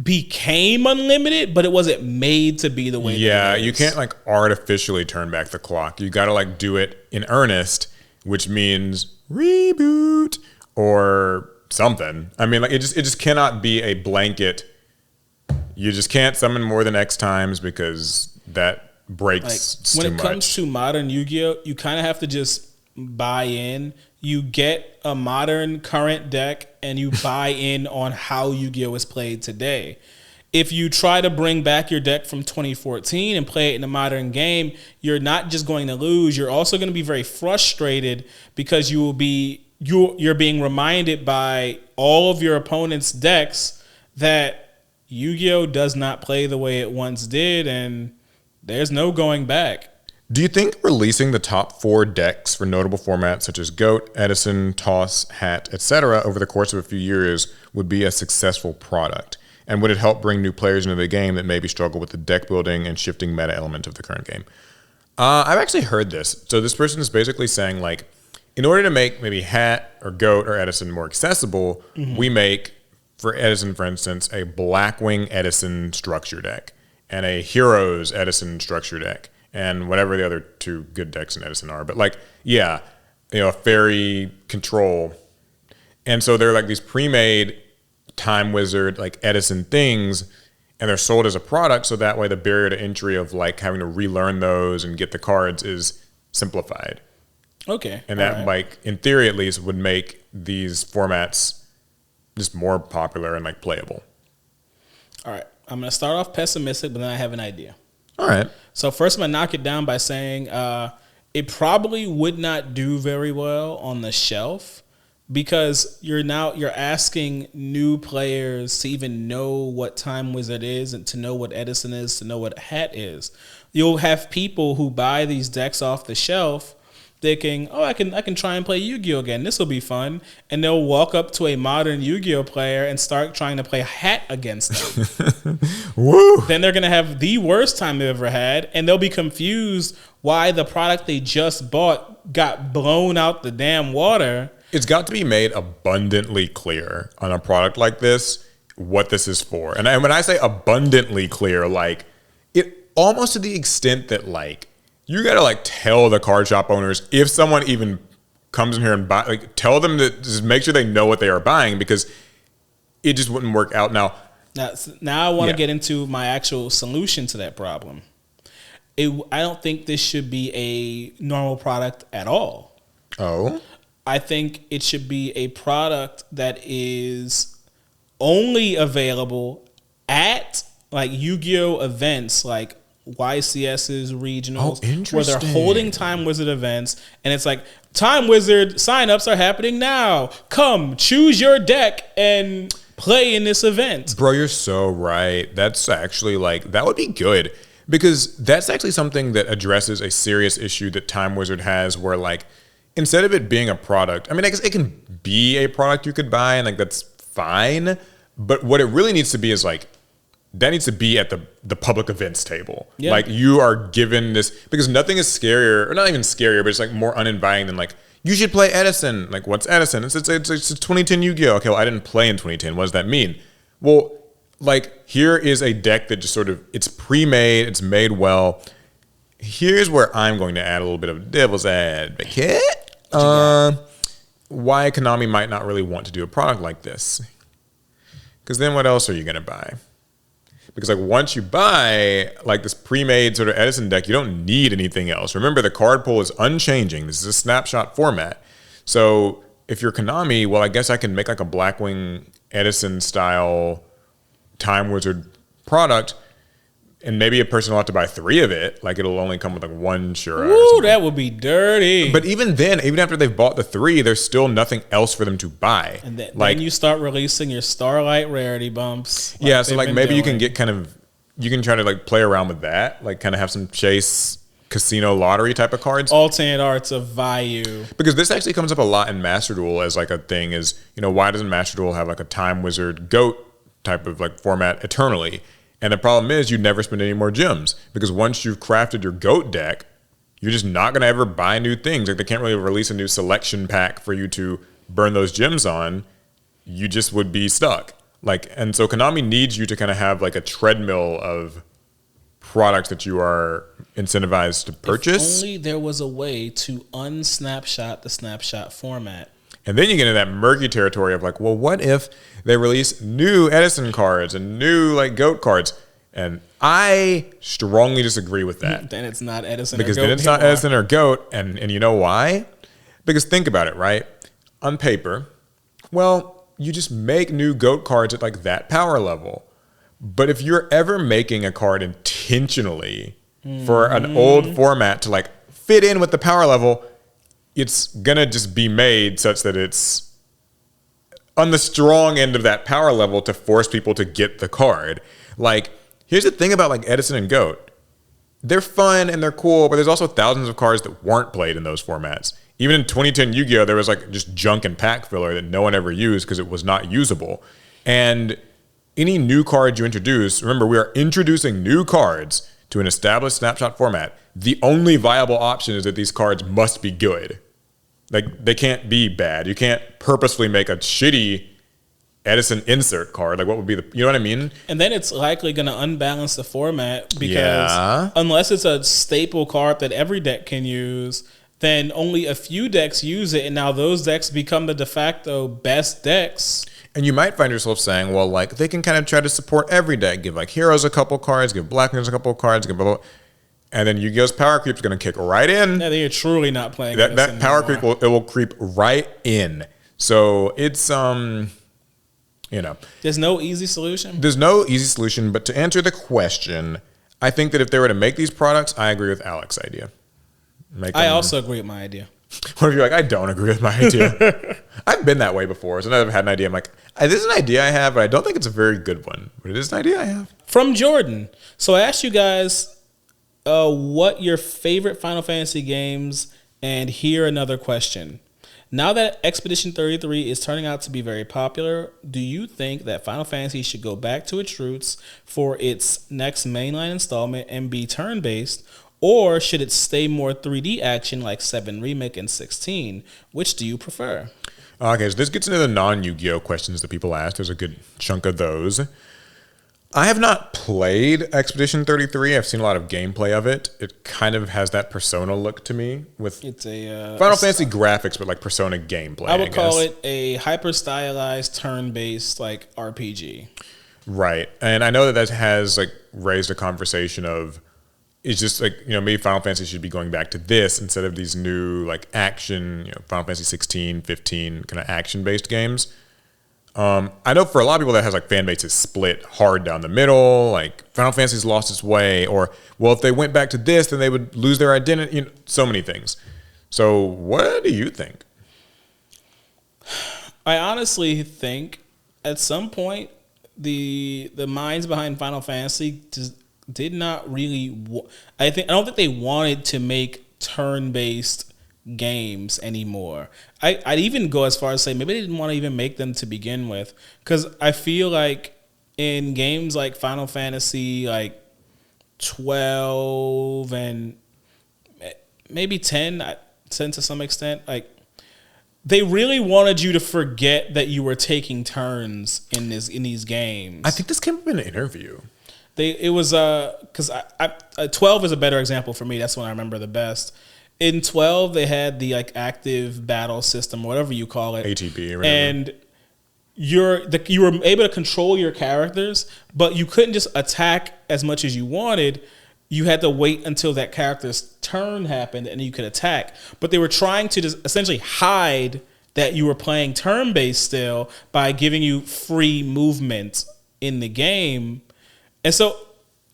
became unlimited, but it wasn't made to be the way. Yeah, you can't like artificially turn back the clock. You got to like do it in earnest, which means reboot or something. I mean, like it just cannot be a blanket. You just can't summon more than X times because that breaks too much. When it comes to modern Yu-Gi-Oh, you kind of have to just buy in. You get a modern current deck and you buy in on how Yu-Gi-Oh is played today. If you try to bring back your deck from 2014 and play it in a modern game, you're not just going to lose, you're also going to be very frustrated because you're being reminded by all of your opponent's decks that Yu-Gi-Oh does not play the way it once did, and there's no going back. Do you think releasing the top 4 decks for notable formats such as GOAT, Edison, Toss, Hat, etc. over the course of a few years would be a successful product? And would it help bring new players into the game that maybe struggle with the deck building and shifting meta element of the current game? I've actually heard this. So this person is basically saying, like, in order to make maybe Hat or GOAT or Edison more accessible, we make, for Edison, for instance, a Blackwing Edison structure deck and a Heroes Edison structure deck and whatever the other 2 good decks in Edison are. But like, yeah, a Fairy Control. And so they're like these pre-made Time Wizard, like Edison things, and they're sold as a product. So that way the barrier to entry of like having to relearn those and get the cards is simplified. Okay. And that, like, in theory at least, would make these formats just more popular and like playable. All right. I'm going to start off pessimistic, but then I have an idea. All right. So first I'm going to knock it down by saying it probably would not do very well on the shelf because you're asking new players to even know what Time Wizard is and to know what Edison is, to know what Hat is. You'll have people who buy these decks off the shelf thinking, oh, I can try and play Yu-Gi-Oh again. This will be fun. And they'll walk up to a modern Yu-Gi-Oh player and start trying to play Hat against them. Woo! Then they're going to have the worst time they've ever had, and they'll be confused why the product they just bought got blown out the damn water. It's got to be made abundantly clear on a product like this what this is for. And when I say abundantly clear, like it almost to the extent that like you got to like tell the card shop owners if someone even comes in here and buy, like tell them to just make sure they know what they are buying because it just wouldn't work out. Now I want to get into my actual solution to that problem. I don't think this should be a normal product at all. Oh? I think it should be a product that is only available at like Yu-Gi-Oh events, like YCS's regionals, where they're holding Time Wizard events, and it's like Time Wizard signups are happening now. Come choose your deck and play in this event. Bro, you're so right. That's actually like that would be good because that's actually something that addresses a serious issue that Time Wizard has, where like instead of it being a product, I mean, I guess it can be a product you could buy and like that's fine, but what it really needs to be is like that needs to be at the public events table. Yeah. Like you are given this because nothing is scarier, or not even scarier, but it's like more uninviting than like you should play Edison. Like what's Edison? It's 2010 Yu-Gi-Oh. Okay, well I didn't play in 2010. What does that mean? Well, like here is a deck that just sort of it's pre-made, it's made well. Here's where I'm going to add a little bit of devil's advocate. Why Konami might not really want to do a product like this. Because then what else are you going to buy? Because like once you buy like this pre-made sort of Edison deck, you don't need anything else. Remember, the card pool is unchanging. This is a snapshot format. So if you're Konami, well, I guess I can make like a Blackwing Edison style Time Wizard product, and maybe a person will have to buy 3 of it. Like it'll only come with like 1 Shura. Ooh, that would be dirty. But even then, even after they've bought the 3, there's still nothing else for them to buy. And then you start releasing your Starlight rarity bumps. Yeah, so like maybe you can get you can try to like play around with that. Like kind of have some chase casino lottery type of cards. Alternate arts of Vayu. Because this actually comes up a lot in Master Duel as like a thing is, why doesn't Master Duel have like a Time Wizard GOAT type of like format eternally? And the problem is you never spend any more gems because once you've crafted your GOAT deck, you're just not going to ever buy new things. Like they can't really release a new selection pack for you to burn those gems on. You just would be stuck. And so Konami needs you to kind of have like a treadmill of products that you are incentivized to purchase. If only there was a way to unsnapshot the snapshot format. And then you get into that murky territory of like, well, what if they release new Edison cards and new like GOAT cards? And I strongly disagree with that. Then it's not Edison because or GOAT. Then it's not Edison or GOAT. And you know why? Because think about it, right? On paper, well, you just make new GOAT cards at like that power level. But if you're ever making a card intentionally for an old format to like fit in with the power level, it's going to just be made such that it's on the strong end of that power level to force people to get the card. Like, here's the thing about like Edison and GOAT. They're fun and they're cool, but there's also thousands of cards that weren't played in those formats. Even in 2010 Yu-Gi-Oh, there was like just junk and pack filler that no one ever used because it was not usable. And any new card you introduce, remember, we are introducing new cards to an established snapshot format. The only viable option is that these cards must be good. Like, they can't be bad. You can't purposefully make a shitty Edison insert card. Like, what would be you know what I mean? And then it's likely going to unbalance the format because unless it's a staple card that every deck can use, then only a few decks use it, and now those decks become the de facto best decks. And you might find yourself saying, well, like, they can kind of try to support every deck. Give, like, Heroes a couple cards, give Blackwings a couple cards, give blah, blah, blah. And then Yu-Gi-Oh's power creep is going to kick right in. Yeah, they're truly not playing that power creep will creep right in. So it's there's no easy solution. There's no easy solution, but to answer the question, I think that if they were to make these products, I agree with Alec's idea. I also agree with my idea. What if you're like, I don't agree with my idea? I've been that way before. So I've had an idea. I'm like, this is an idea I have, but I don't think it's a very good one. But it is an idea I have. From Jordan. So I asked you guys what your favorite Final Fantasy games, and here another question. Now that Expedition 33 is turning out to be very popular, do you think that Final Fantasy should go back to its roots for its next mainline installment and be turn-based, or should it stay more 3D action like 7 Remake and 16? Which do you prefer? Okay, so this gets into the non-Yu-Gi-Oh questions that people ask. There's a good chunk of those. I have not played Expedition 33. I've seen a lot of gameplay of it. It kind of has that Persona look to me with It's a Final Fantasy graphics, but like Persona gameplay. I would call it a hyper stylized turn-based like RPG. Right, and I know that has like raised a conversation of it's just like, maybe Final Fantasy should be going back to this instead of these new like action, Final Fantasy 16, 15 kind of action-based games. I know for a lot of people that has like fan bases split hard down the middle, like Final Fantasy's lost its way, or well, if they went back to this, then they would lose their identity. So many things. So what do you think? I honestly think at some point the minds behind Final Fantasy did not really. I don't think they wanted to make turn-based games anymore. I'd even go as far as say maybe they didn't want to even make them to begin with, because I feel like in games like Final Fantasy like 12 and maybe 10 to some extent, like they really wanted you to forget that you were taking turns in these games. I think this came up in an interview. It was because 12 is a better example for me. That's one I remember the best. In 12, they had the like active battle system, whatever you call it, ATB, or whatever. And you were able to control your characters, but you couldn't just attack as much as you wanted. You had to wait until that character's turn happened, and you could attack. But they were trying to just essentially hide that you were playing turn-based still by giving you free movement in the game. And so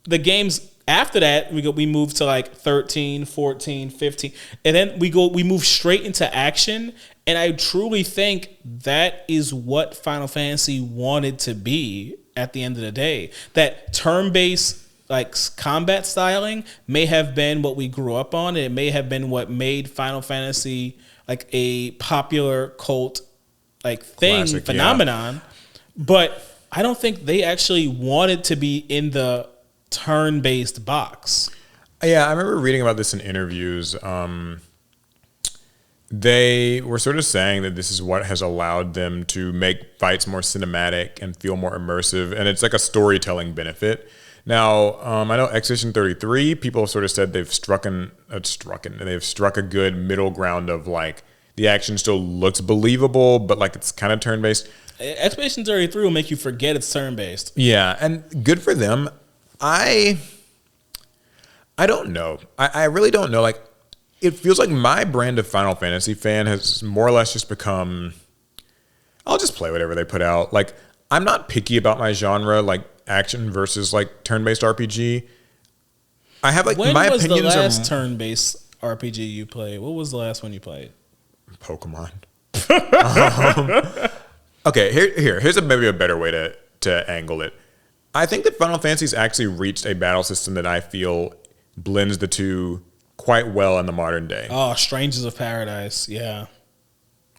the games after that, we move to like 13, 14, 15, and then we move straight into action. And I truly think that is what Final Fantasy wanted to be at the end of the day. That turn-based like combat styling may have been what we grew up on, and it may have been what made Final Fantasy like a popular cult like thing, classic phenomenon. Yeah. But I don't think they actually wanted to be in the turn-based box. Yeah, I remember reading about this in interviews. They were sort of saying that this is what has allowed them to make fights more cinematic and feel more immersive, and it's like a storytelling benefit. Now, I know Expedition 33, people sort of said they've struck a good middle ground of like the action still looks believable, but like it's kind of turn-based. Expedition 33 will make you forget it's turn-based. Yeah, and good for them. I don't know. I really don't know. Like, it feels like my brand of Final Fantasy fan has more or less just become, I'll just play whatever they put out. Like, I'm not picky about my genre, like action versus like turn-based RPG. I have like when my was opinions the last turn-based RPG you played? What was the last one you played? Pokemon. Okay, here's maybe a better way to angle it. I think that Final Fantasy's actually reached a battle system that I feel blends the two quite well in the modern day. Oh, Strangers of Paradise, yeah.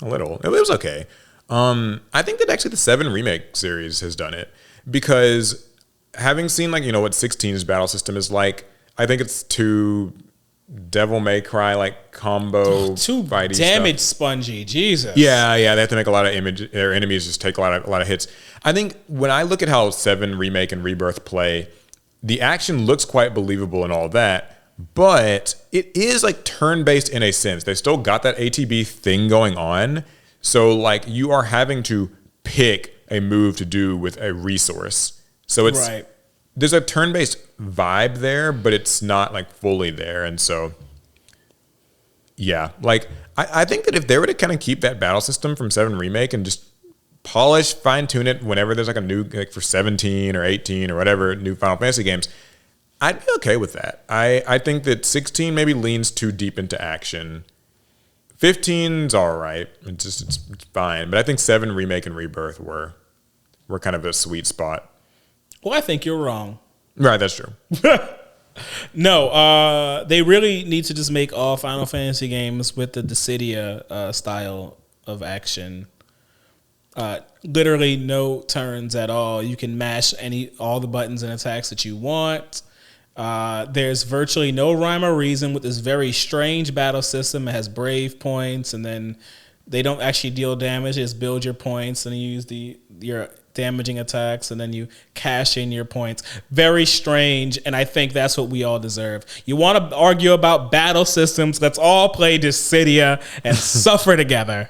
A little. It was okay. I think that actually the 7 Remake series has done it, because having seen like, what 16's battle system is like, I think it's too Devil May Cry like combo too fighty damage stuff. Spongy, Jesus. Yeah, they have to make a lot of their enemies just take a lot of hits. I think when I look at how 7 Remake and Rebirth play, the action looks quite believable and all that, but it is like turn-based in a sense. They still got that ATB thing going on, so like you are having to pick a move to do with a resource. So it's right. There's a turn-based vibe there, but it's not like fully there. And so, yeah, like I think that if they were to kind of keep that battle system from 7 Remake and just polish, fine tune it whenever there's like a new, like for 17 or 18 or whatever new Final Fantasy games, I'd be okay with that. I think that 16 maybe leans too deep into action. 15's all right. It's fine. But I think 7 Remake and Rebirth were kind of a sweet spot. Well, I think you're wrong. Right, that's true. No, they really need to just make all Final Fantasy games with the Dissidia style of action. Literally no turns at all. You can mash all the buttons and attacks that you want. There's virtually no rhyme or reason with this very strange battle system. It has brave points, and then they don't actually deal damage. They just build your points, and you use your damaging attacks, and then you cash in your points. Very strange, and I think that's what we all deserve. You want to argue about battle systems? Let's all play Dissidia and suffer together.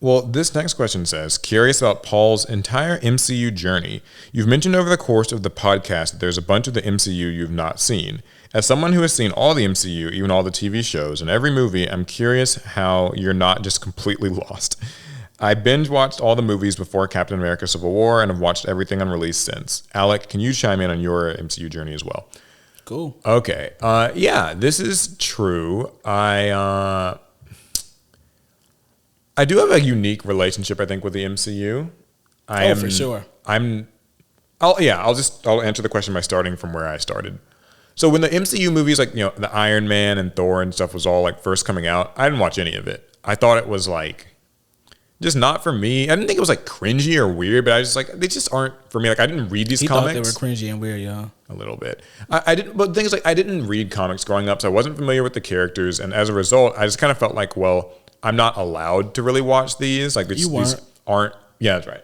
Well, this next question says, curious about Paul's entire MCU journey. You've mentioned over the course of the podcast that there's a bunch of the MCU you've not seen. As someone who has seen all the MCU, even all the TV shows and every movie, I'm curious how you're not just completely lost. I binge watched all the movies before Captain America Civil War and have watched everything on release since. Alec, can you chime in on your MCU journey as well? Cool. Okay. Yeah, this is true. I do have a unique relationship, I think, with the MCU. For sure. I'll answer the question by starting from where I started. So when the MCU movies, like, the Iron Man and Thor and stuff was all like first coming out, I didn't watch any of it. I thought it was like just not for me. I didn't think it was like cringy or weird, but I was just like, they just aren't for me. Like, I didn't read these comics. Thought they were cringy and weird, yeah. A little bit. I didn't, but the thing is, like, I didn't read comics growing up, so I wasn't familiar with the characters, and as a result, I just kind of felt like, well, I'm not allowed to really watch these. Like, these aren't. Yeah, that's right.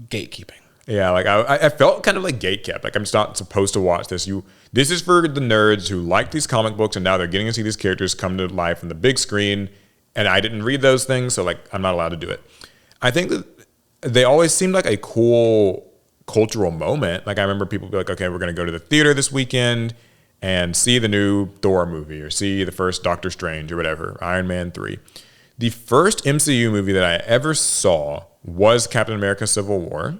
Gatekeeping. Yeah, like I felt kind of like gatekept. Like, I'm just not supposed to watch this. This is for the nerds who like these comic books, and now they're getting to see these characters come to life on the big screen. And I didn't read those things, so like I'm not allowed to do it. I think that they always seemed like a cool cultural moment. Like, I remember people be like, okay, we're going to go to the theater this weekend and see the new Thor movie or see the first Doctor Strange or whatever, Iron Man 3. The first MCU movie that I ever saw was Captain America Civil War.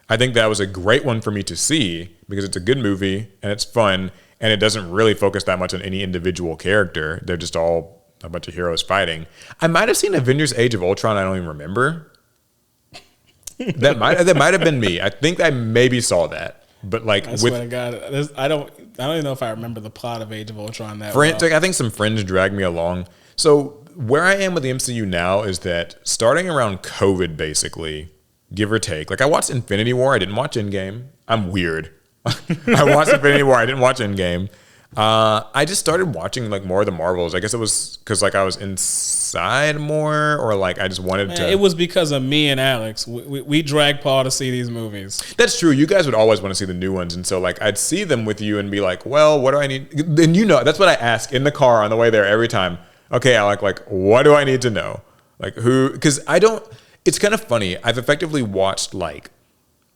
I think that was a great one for me to see because it's a good movie and it's fun and it doesn't really focus that much on any individual character. They're just all a bunch of heroes fighting. I might have seen Avengers Age of Ultron. I don't even remember. That might have been me. I think I maybe saw that. But like, I swear to God, I don't even know if I remember the plot of Age of Ultron that well. I think some friends dragged me along. So where I am with the MCU now is that starting around COVID, basically, give or take. Like, I watched Infinity War. I didn't watch Endgame. I'm weird. I watched Infinity War. I didn't watch Endgame. I just started watching like more of the Marvels. I guess it was because like I was inside more, or like I just wanted to. It was because of me and Alex. We dragged Paul to see these movies. That's true. You guys would always want to see the new ones, and so like I'd see them with you and be like, "Well, what do I need?" Then that's what I ask in the car on the way there every time. Okay, Alec, like, what do I need to know? Like, who? Because I don't. It's kind of funny. I've effectively watched like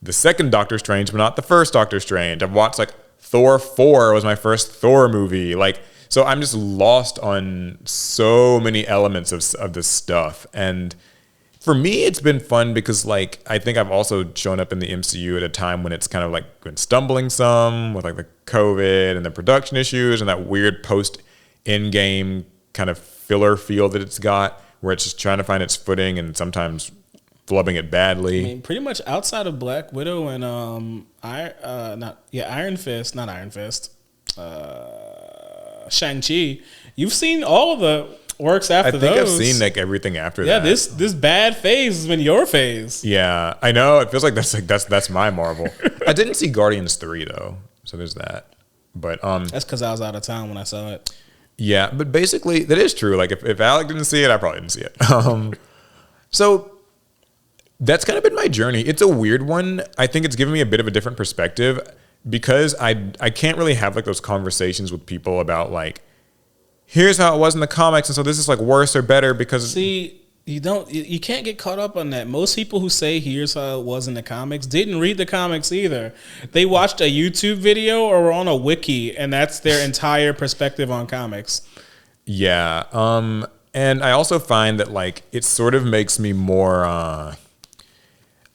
the second Doctor Strange, but not the first Doctor Strange. I've watched like Thor 4 was my first Thor movie. Like, so I'm just lost on so many elements of this stuff. And for me, it's been fun because like, I think I've also shown up in the MCU at a time when it's kind of like been stumbling some with like the COVID and the production issues and that weird post-Endgame kind of filler feel that it's got where it's just trying to find its footing and sometimes flubbing it badly. I mean, pretty much outside of Black Widow and Iron Fist, Shang-Chi, you've seen all of the works after those. I think I've seen like everything after that. Yeah, this bad phase has been your phase. Yeah, I know. It feels like that's my Marvel. I didn't see Guardians 3 though, so there's that. But that's because I was out of town when I saw it. Yeah, but basically that is true. Like if Alec didn't see it, I probably didn't see it. So that's kind of been my journey. It's a weird one. I think it's given me a bit of a different perspective because I can't really have like those conversations with people about like, here's how it was in the comics, and so this is like worse or better because you can't get caught up on that. Most people who say here's how it was in the comics didn't read the comics either. They watched a YouTube video or were on a wiki, and that's their entire perspective on comics. Yeah. And I also find that like it sort of makes me more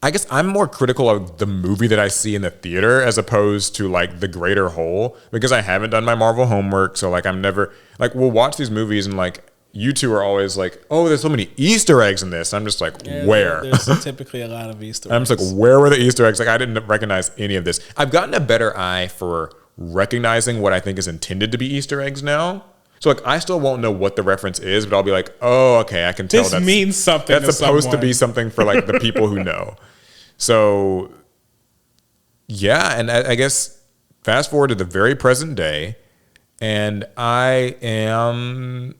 I guess I'm more critical of the movie that I see in the theater as opposed to like the greater whole, because I haven't done my Marvel homework. So like I'm never like, we'll watch these movies and like you two are always like, oh, there's so many Easter eggs in this. I'm just like, where? There's typically a lot of Easter eggs. I'm just like, where were the Easter eggs? Like I didn't recognize any of this. I've gotten a better eye for recognizing what I think is intended to be Easter eggs now. So like I still won't know what the reference is, but I'll be like, oh, okay, I can tell this means something. That's supposed to be something for like the people who know. So yeah, and I guess fast forward to the very present day, and I am,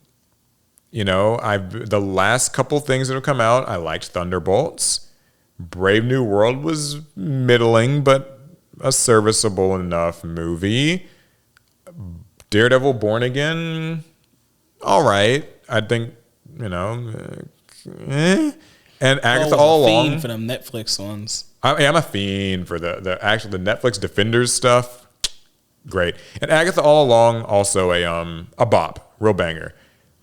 the last couple things that have come out, I liked Thunderbolts. Brave New World was middling, but a serviceable enough movie. Daredevil Born Again, all right. I think, And Agatha All Along. Fiend for them Netflix ones. I'm a fiend for the Netflix Defenders stuff. Great. And Agatha All Along, also a bop, real banger.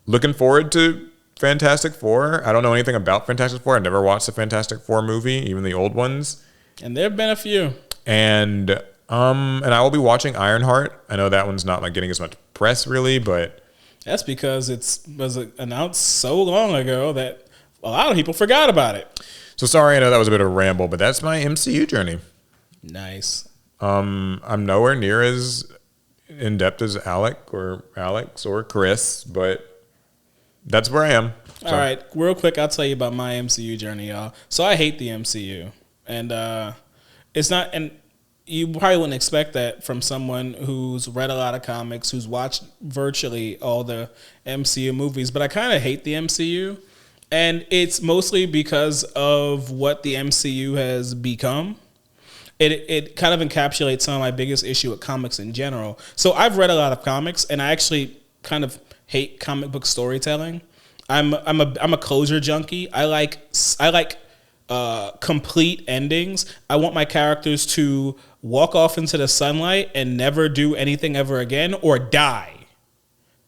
Looking forward to Fantastic Four. I don't know anything about Fantastic Four. I never watched the Fantastic Four movie, even the old ones. And there have been a few. And I will be watching Ironheart. I know that one's not like getting as much press really, but that's because it was announced so long ago that a lot of people forgot about it. So sorry, I know that was a bit of a ramble, but that's my MCU journey. Nice. I'm nowhere near as in depth as Alec or Alex or Chris, but that's where I am. So. All right, real quick, I'll tell you about my MCU journey, y'all. So I hate the MCU, and it's not. And you probably wouldn't expect that from someone who's read a lot of comics, who's watched virtually all the MCU movies. But I kind of hate the MCU, and it's mostly because of what the MCU has become. It kind of encapsulates some of my biggest issue with comics in general. So I've read a lot of comics, and I actually kind of hate comic book storytelling. I'm a closure junkie. I like complete endings. I want my characters to walk off into the sunlight and never do anything ever again or die.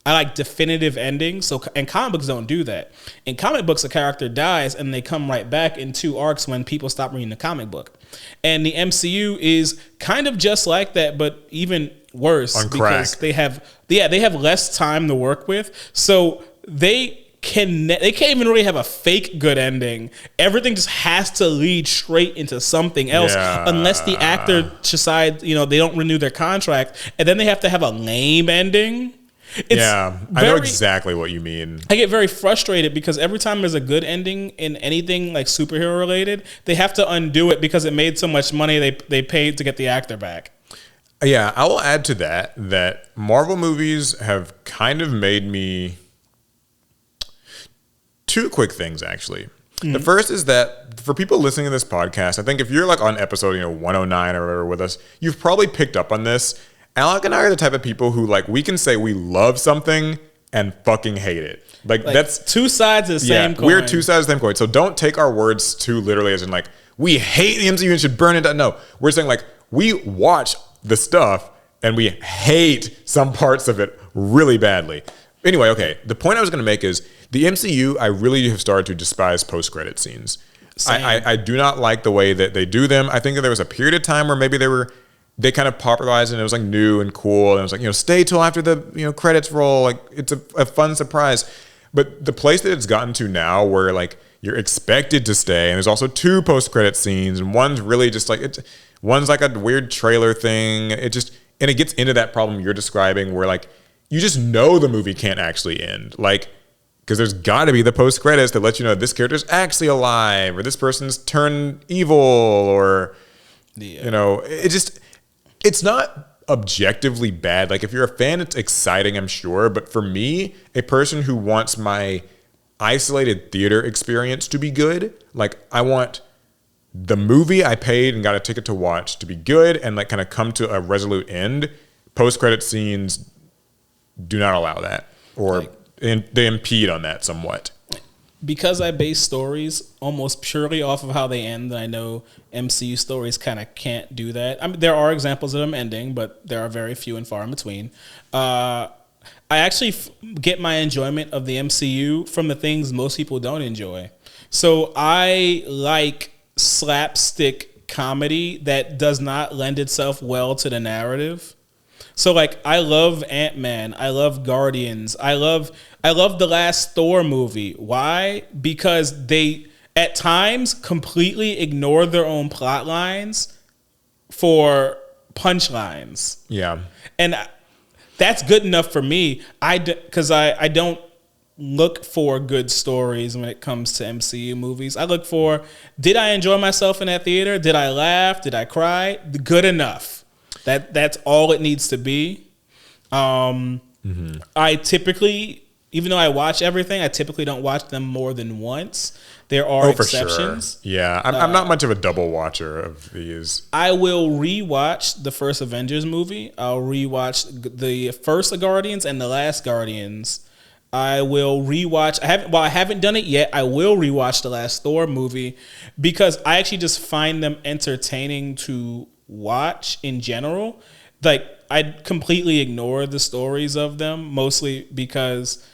I like definitive endings. And comic books don't do that. In comic books, a character dies and they come right back in 2 arcs when people stop reading the comic book. And the MCU is kind of just like that, but even worse on because crack. they have less time to work with. So they can't even really have a fake good ending. Everything just has to lead straight into something else, unless the actor decides, they don't renew their contract, and then they have to have a lame ending. I know exactly what you mean. I get very frustrated because every time there's a good ending in anything like superhero related, they have to undo it because it made so much money they paid to get the actor back. Yeah, I will add to that Marvel movies have kind of made me 2 quick things, actually. Mm-hmm. The first is that for people listening to this podcast, I think if you're like on episode 109 or whatever with us, you've probably picked up on this. Alec and I are the type of people who like we can say we love something and fucking hate it. Like that's 2 sides of the same coin. We're 2 sides of the same coin. So don't take our words too literally as in like we hate the MCU and should burn it down. No, we're saying like we watch the stuff and we hate some parts of it really badly. Anyway, okay. The point I was going to make is the MCU, I really have started to despise post-credit scenes. I do not like the way that they do them. I think that there was a period of time where maybe they kind of popularized and it was like new and cool. And it was like, stay till after the credits roll. Like it's a fun surprise. But the place that it's gotten to now where like you're expected to stay and there's also 2 post-credit scenes and one's really just like, one's like a weird trailer thing. And it gets into that problem you're describing where like, you just know the movie can't actually end. Like, because there's got to be the post credits that let you know this character's actually alive or this person's turned evil or, it's not objectively bad. Like, if you're a fan, it's exciting, I'm sure. But for me, a person who wants my isolated theater experience to be good, like, I want the movie I paid and got a ticket to watch to be good and, like, kind of come to a resolute end. Post credit scenes do not allow that, or they impede on that somewhat. Because I base stories almost purely off of how they end, and I know MCU stories kind of can't do that. I mean, there are examples of them ending, but there are very few and far in between. I actually get my enjoyment of the MCU from the things most people don't enjoy. So I like slapstick comedy that does not lend itself well to the narrative. So like I love Ant-Man, I love Guardians, I love the last Thor movie. Why? Because they at times completely ignore their own plot lines for punchlines. Yeah. And that's good enough for me. Because I don't look for good stories when it comes to MCU movies. I look for, did I enjoy myself in that theater? Did I laugh? Did I cry? Good enough. That's all it needs to be. I typically, even though I watch everything, I typically don't watch them more than once. There are exceptions. For sure. Yeah, I'm not much of a double watcher of these. I will rewatch the first Avengers movie. I'll rewatch the first Guardians and the last Guardians. I will rewatch. I haven't done it yet. I will rewatch the last Thor movie because I actually just find them entertaining to watch in general. Like I completely ignore the stories of them, mostly because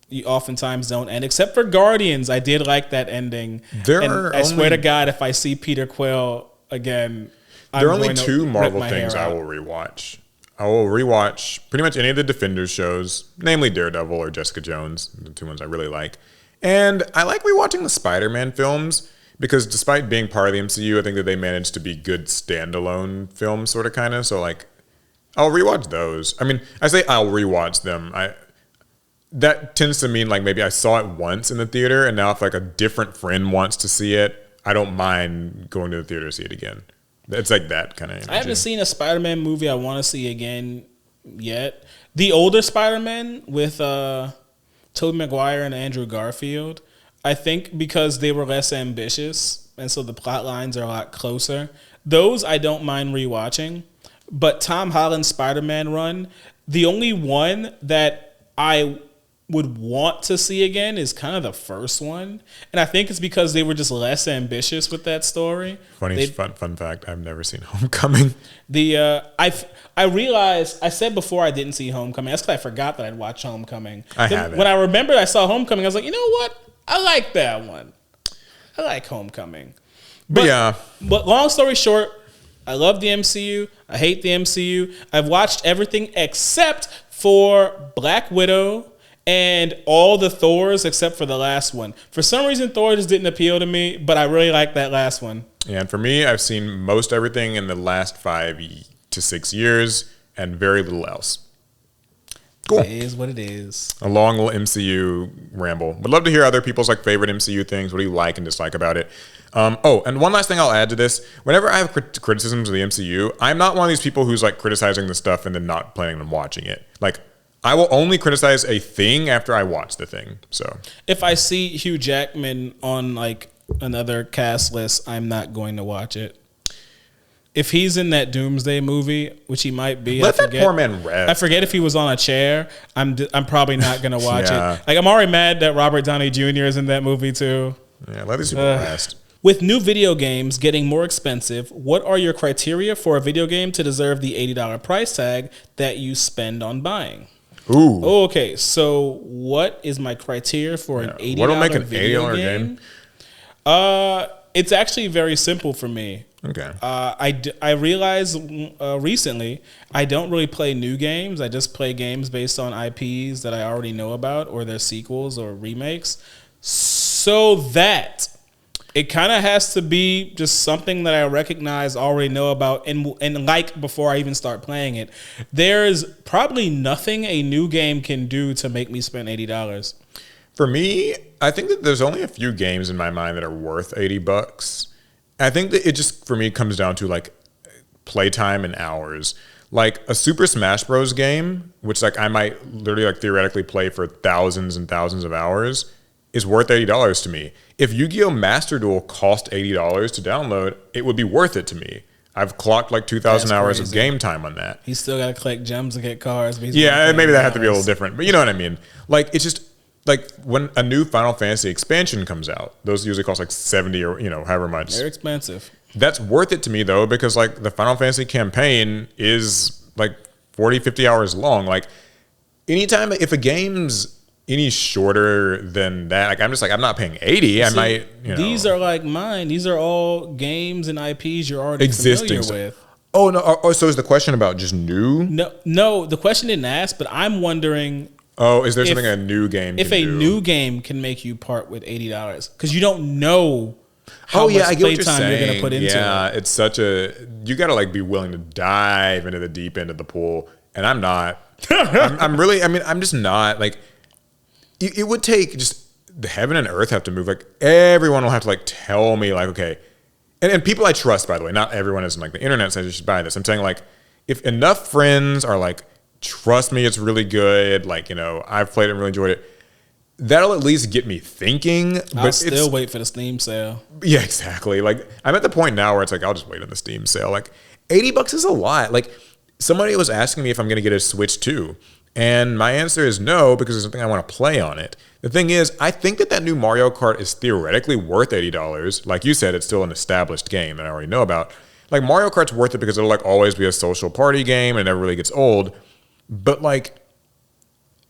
you oftentimes don't end, except for Guardians. I did like that ending. I swear to God, if I see Peter Quill again, there are only two Marvel things I will rewatch. I will rewatch pretty much any of the Defenders shows, namely Daredevil or Jessica Jones, the two ones I really like. And I like rewatching the Spider-Man films because despite being part of the MCU, I think that they managed to be good standalone films, sort of, kind of. So like, I'll rewatch those. I mean, I say I'll rewatch them. That tends to mean like maybe I saw it once in the theater, and now if like a different friend wants to see it, I don't mind going to the theater to see it again. It's like that kind of energy. I haven't seen a Spider-Man movie I want to see again yet. The older Spider-Man with Tobey Maguire and Andrew Garfield, I think because they were less ambitious, and so the plot lines are a lot closer. Those I don't mind rewatching. But Tom Holland's Spider-Man run, the only one that I would want to see again is kind of the first one, and I think it's because they were just less ambitious with that story. Fun fact: I've never seen Homecoming. I realized I said before I didn't see Homecoming. That's because I forgot that I'd watched Homecoming. I haven't. When I remembered I saw Homecoming, I was like, you know what? I like that one. I like Homecoming. But long story short, I love the MCU. I hate the MCU. I've watched everything except for Black Widow and all the Thors except for the last one. For some reason, Thor just didn't appeal to me, but I really like that last one. Yeah, and for me, I've seen most everything in the last 5 to 6 years and very little else. Cool. It is what it is. A long little MCU ramble. Would love to hear other people's like favorite MCU things. What do you like and dislike about it? And one last thing I'll add to this. Whenever I have criticisms of the MCU, I'm not one of these people who's like criticizing the stuff and then not planning on watching it. Like, I will only criticize a thing after I watch the thing. So if I see Hugh Jackman on like another cast list, I'm not going to watch it. If he's in that Doomsday movie, which he might be, let that poor man rest. I forget if he was on a chair. I'm probably not going to watch it. Like I'm already mad that Robert Downey Jr. is in that movie too. Yeah, let these people rest. With new video games getting more expensive, what are your criteria for a video game to deserve the $80 price tag that you spend on buying? Ooh. Okay, so what is my criteria for an $80 What'll make an video $80 game? It's actually very simple for me. Okay. I realized recently I don't really play new games. I just play games based on IPs that I already know about or their sequels or remakes. So that it kind of has to be just something that I recognize, already know about, and like before I even start playing it. There's probably nothing a new game can do to make me spend $80. For me, I think that there's only a few games in my mind that are worth $80. I think that it just, for me, comes down to like playtime and hours. Like a Super Smash Bros. Game, which like I might literally like theoretically play for thousands and thousands of hours, is worth $80 to me. If Yu-Gi-Oh! Master Duel cost $80 to download, it would be worth it to me. I've clocked like 2,000 hours of game time on that. He's still got to collect gems to get cards. Yeah, maybe that have to be a little different, but you know what I mean. Like it's just like when a new Final Fantasy expansion comes out, those usually cost like 70 or however much. They're expensive. That's worth it to me though, because like the Final Fantasy campaign is like 40, 50 hours long. Like anytime if a game's any shorter than that. Like I'm just like I'm not paying 80. I might. These are like mine. These are all games and IPs you're already existing familiar with. Oh no! Oh, so is the question about just new? No. The question didn't ask, but I'm wondering. Oh, is there something a new game? If a new game can make you part with $80, because you don't know how much I get what playtime you're going to put into it. Yeah, it's such a you got to like be willing to dive into the deep end of the pool, and I'm not. I'm really. I mean, I'm just not like. It would take just the heaven and earth have to move. Like everyone will have to like tell me like okay. And people I trust, by the way, not everyone is like the internet says you should buy this. I'm saying like, if enough friends are like, trust me, it's really good. Like, I've played it and really enjoyed it. That'll at least get me thinking. I'll still wait for the Steam sale. Yeah, exactly. Like I'm at the point now where it's like, I'll just wait on the Steam sale. Like $80 is a lot. Like somebody was asking me if I'm going to get a Switch 2. And my answer is no, because there's something I want to play on it. The thing is, I think that new Mario Kart is theoretically worth $80. Like you said, it's still an established game that I already know about. Like Mario Kart's worth it because it'll like always be a social party game and it never really gets old. But like,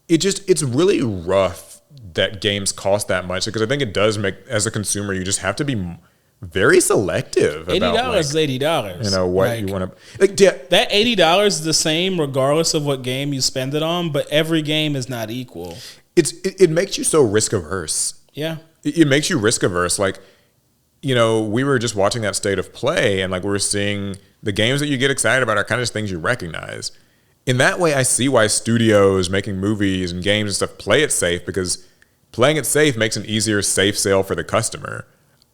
it's really rough that games cost that much, because I think it does make, as a consumer, you just have to be very selective. $80 is $80. What you want to like. Yeah. That $80 is the same regardless of what game you spend it on, but every game is not equal. It makes you so risk averse. Yeah, it makes you risk averse. Like, we were just watching that State of Play, and like we were seeing the games that you get excited about are kind of just things you recognize. In that way, I see why studios making movies and games and stuff play it safe, because playing it safe makes an easier safe sale for the customer.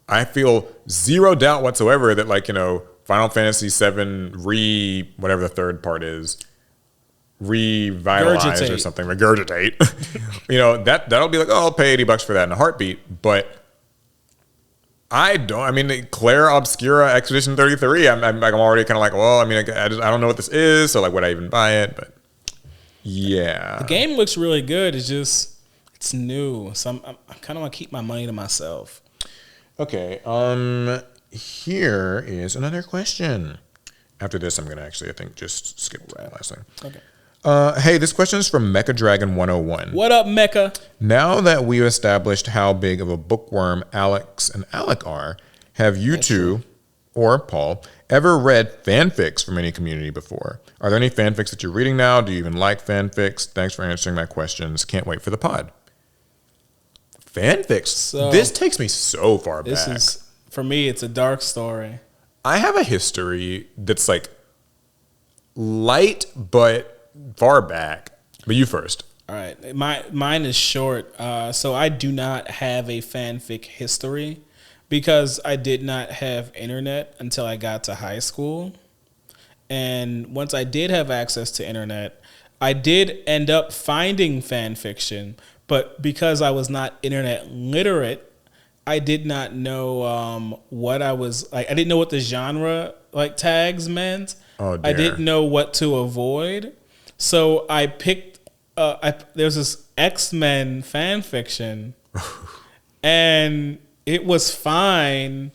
I feel zero doubt whatsoever that like, Final Fantasy VII whatever the third part is, revitalize or something, regurgitate. That'll be like, oh, I'll pay $80 for that in a heartbeat. But I mean, Claire Obscura Expedition 33, I'm already kind of like, well, I mean, I don't know what this is, so like, would I even buy it? But yeah. The game looks really good. It's new. So I kind of want to keep my money to myself. Okay, here is another question. After this, I'm going to actually, I think, just skip the last thing. Okay. Hey, this question is from Mecha Dragon 101. What up, Mecha? Now that we've established how big of a bookworm Alex and Alec are, have you two, or Paul, ever read fanfics from any community before? Are there any fanfics that you're reading now? Do you even like fanfics? Thanks for answering my questions. Can't wait for the pod. Fanfics. So this takes me so far back. For me, it's a dark story. I have a history that's like light but far back. But you first. All right. Mine is short. So I do not have a fanfic history because I did not have internet until I got to high school. And once I did have access to internet, I did end up finding fanfiction. But because I was not internet literate, I did not know what I was like. I didn't know what the genre like tags meant. Oh, dear. I didn't know what to avoid. So I picked. There's this X-Men fan fiction, and it was fine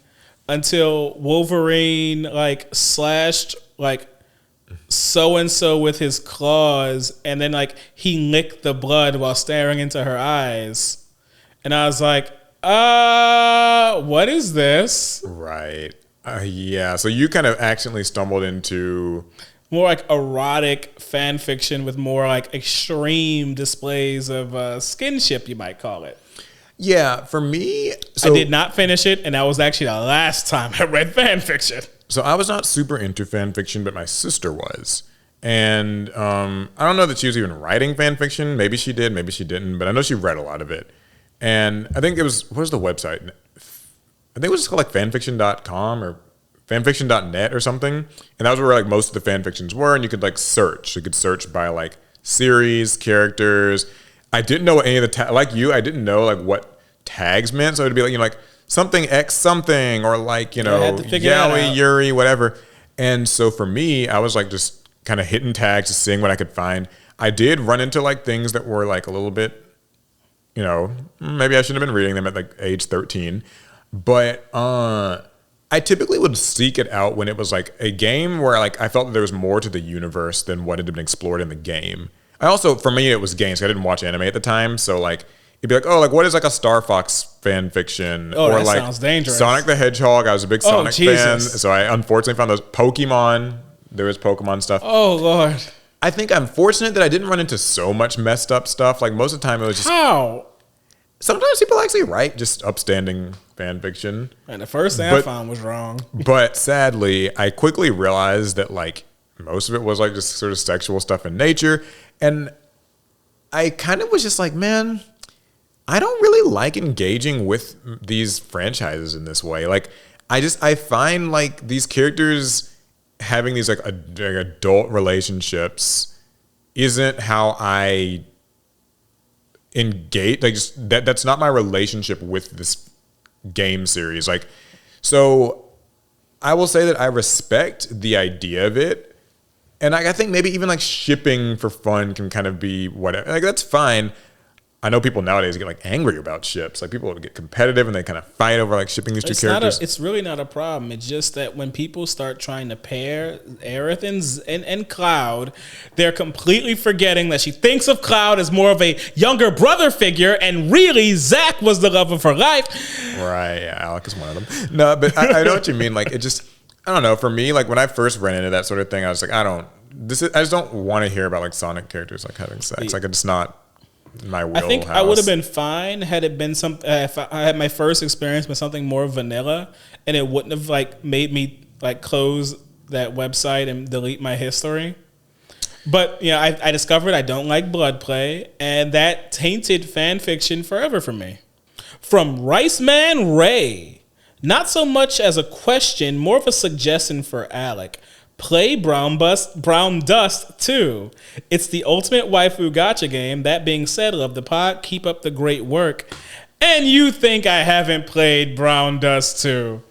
until Wolverine like slashed like so and so with his claws, and then like he licked the blood while staring into her eyes, and I was like, what is this? Right. Yeah. So you kind of accidentally stumbled into more like erotic fan fiction with more like extreme displays of skinship, you might call it. Yeah, for me, I did not finish it, and that was actually the last time I read fan fiction. So I was not super into fan fiction, but my sister was. And I don't know that she was even writing fan fiction. Maybe she did, maybe she didn't, but I know she read a lot of it. And I think it was, what was the website? I think it was just called like fanfiction.com or fanfiction.net or something. And that was where like most of the fan fictions were. And you could like search. You could search by like series, characters. I didn't know what any of the like you, I didn't know like what tags meant. So it'd be like, like something X something, or like, Yaoi, Yuri, whatever. And so for me, I was like just kind of hitting tags, just seeing what I could find. I did run into like things that were like a little bit, maybe I shouldn't have been reading them at like age 13. But I typically would seek it out when it was like a game where like I felt that there was more to the universe than what had been explored in the game. I also, for me, it was games. I didn't watch anime at the time, so like it'd be like, oh, like what is like a Star Fox fan fiction? Oh, or that like sounds dangerous. Sonic the Hedgehog. I was a big Sonic fan, Jesus. so I unfortunately found those. Pokemon. There was Pokemon stuff. Oh Lord. I think I'm fortunate that I didn't run into so much messed up stuff. Like most of the time, it was just How? sometimes people actually write just upstanding fan fiction. And the first thing I found was wrong. But sadly, I quickly realized that like most of it was like just sort of sexual stuff in nature. And I kind of was just like, man, I don't really like engaging with these franchises in this way. Like I find like these characters having these like adult relationships isn't how I engage. Like just that's not my relationship with this game series. Like, so I will say that I respect the idea of it, and I think maybe even like shipping for fun can kind of be whatever. Like that's fine. I know people nowadays get like angry about ships. Like people get competitive and they kind of fight over like shipping these two characters. It's really not a problem. It's just that when people start trying to pair Aerith and Cloud, they're completely forgetting that she thinks of Cloud as more of a younger brother figure, and really Zack was the love of her life. Right? Yeah, Alec is one of them. No, but I know what you mean. Like it just, I don't know. For me, like when I first ran into that sort of thing, I was like, I just don't want to hear about like Sonic characters like having sex. Like it's not my wheelhouse. I think I would have been fine had it been some. If I had my first experience with something more vanilla, and it wouldn't have like made me like close that website and delete my history. But yeah, I discovered I don't like blood play, and that tainted fan fiction forever for me. From Rice Man Ray, not so much as a question, more of a suggestion for Alec. Play Brown Dust 2. It's the ultimate waifu gacha game. That being said, love the pod. Keep up the great work. And you think I haven't played Brown Dust 2?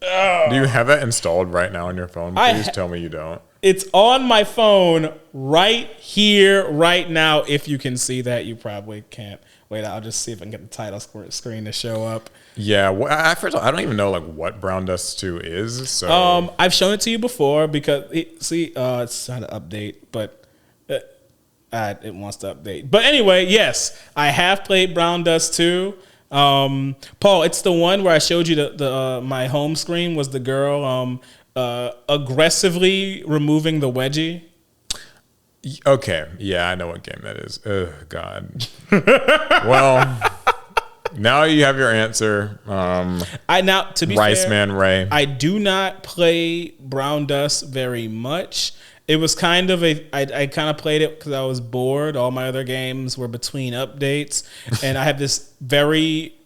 Oh. Do you have that installed right now on your phone? Please tell me you don't. It's on my phone right here, right now. If you can see that, you probably can't. Wait, I'll just see if I can get the title screen to show up. Yeah, well, first of all, I don't even know like what Brown Dust 2 is. So I've shown it to you before because it's trying to update, but it wants to update. But anyway, yes, I have played Brown Dust 2. Paul, it's the one where I showed you the my home screen was the girl aggressively removing the wedgie. Okay, yeah, I know what game that is. Oh God. Well, now you have your answer. To be Rice fair, Man Ray. I do not play Brown Dust very much. It was kind of I kind of played it because I was bored. All my other games were between updates, and I have this very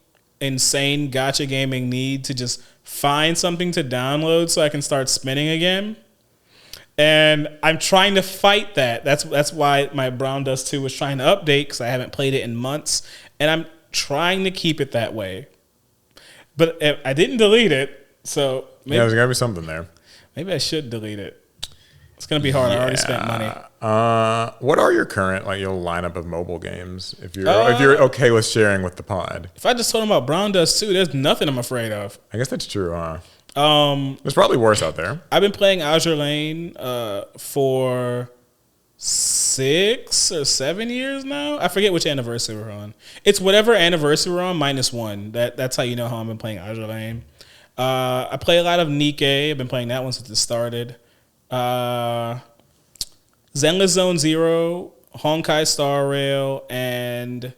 insane gacha gaming need to just find something to download so I can start spinning again. And I'm trying to fight that. That's why my Brown Dust 2 was trying to update, because I haven't played it in months, and I'm trying to keep it that way. But I didn't delete it, so maybe, there's gotta be something there. Maybe I should delete it. It's gonna be hard. I already spent money. What are your current your lineup of mobile games? If you're okay with sharing with the pod. If I just told them about Brown Dust 2, there's nothing I'm afraid of. I guess that's true, huh? There's probably worse out there. I've been playing Azure Lane for 6 or 7 years now. I forget which anniversary we're on. It's whatever anniversary we're on -1. That's how you know how I've been playing Azure Lane. I play a lot of Nikkei. I've been playing that one since it started. Zenless Zone Zero, Honkai Star Rail, and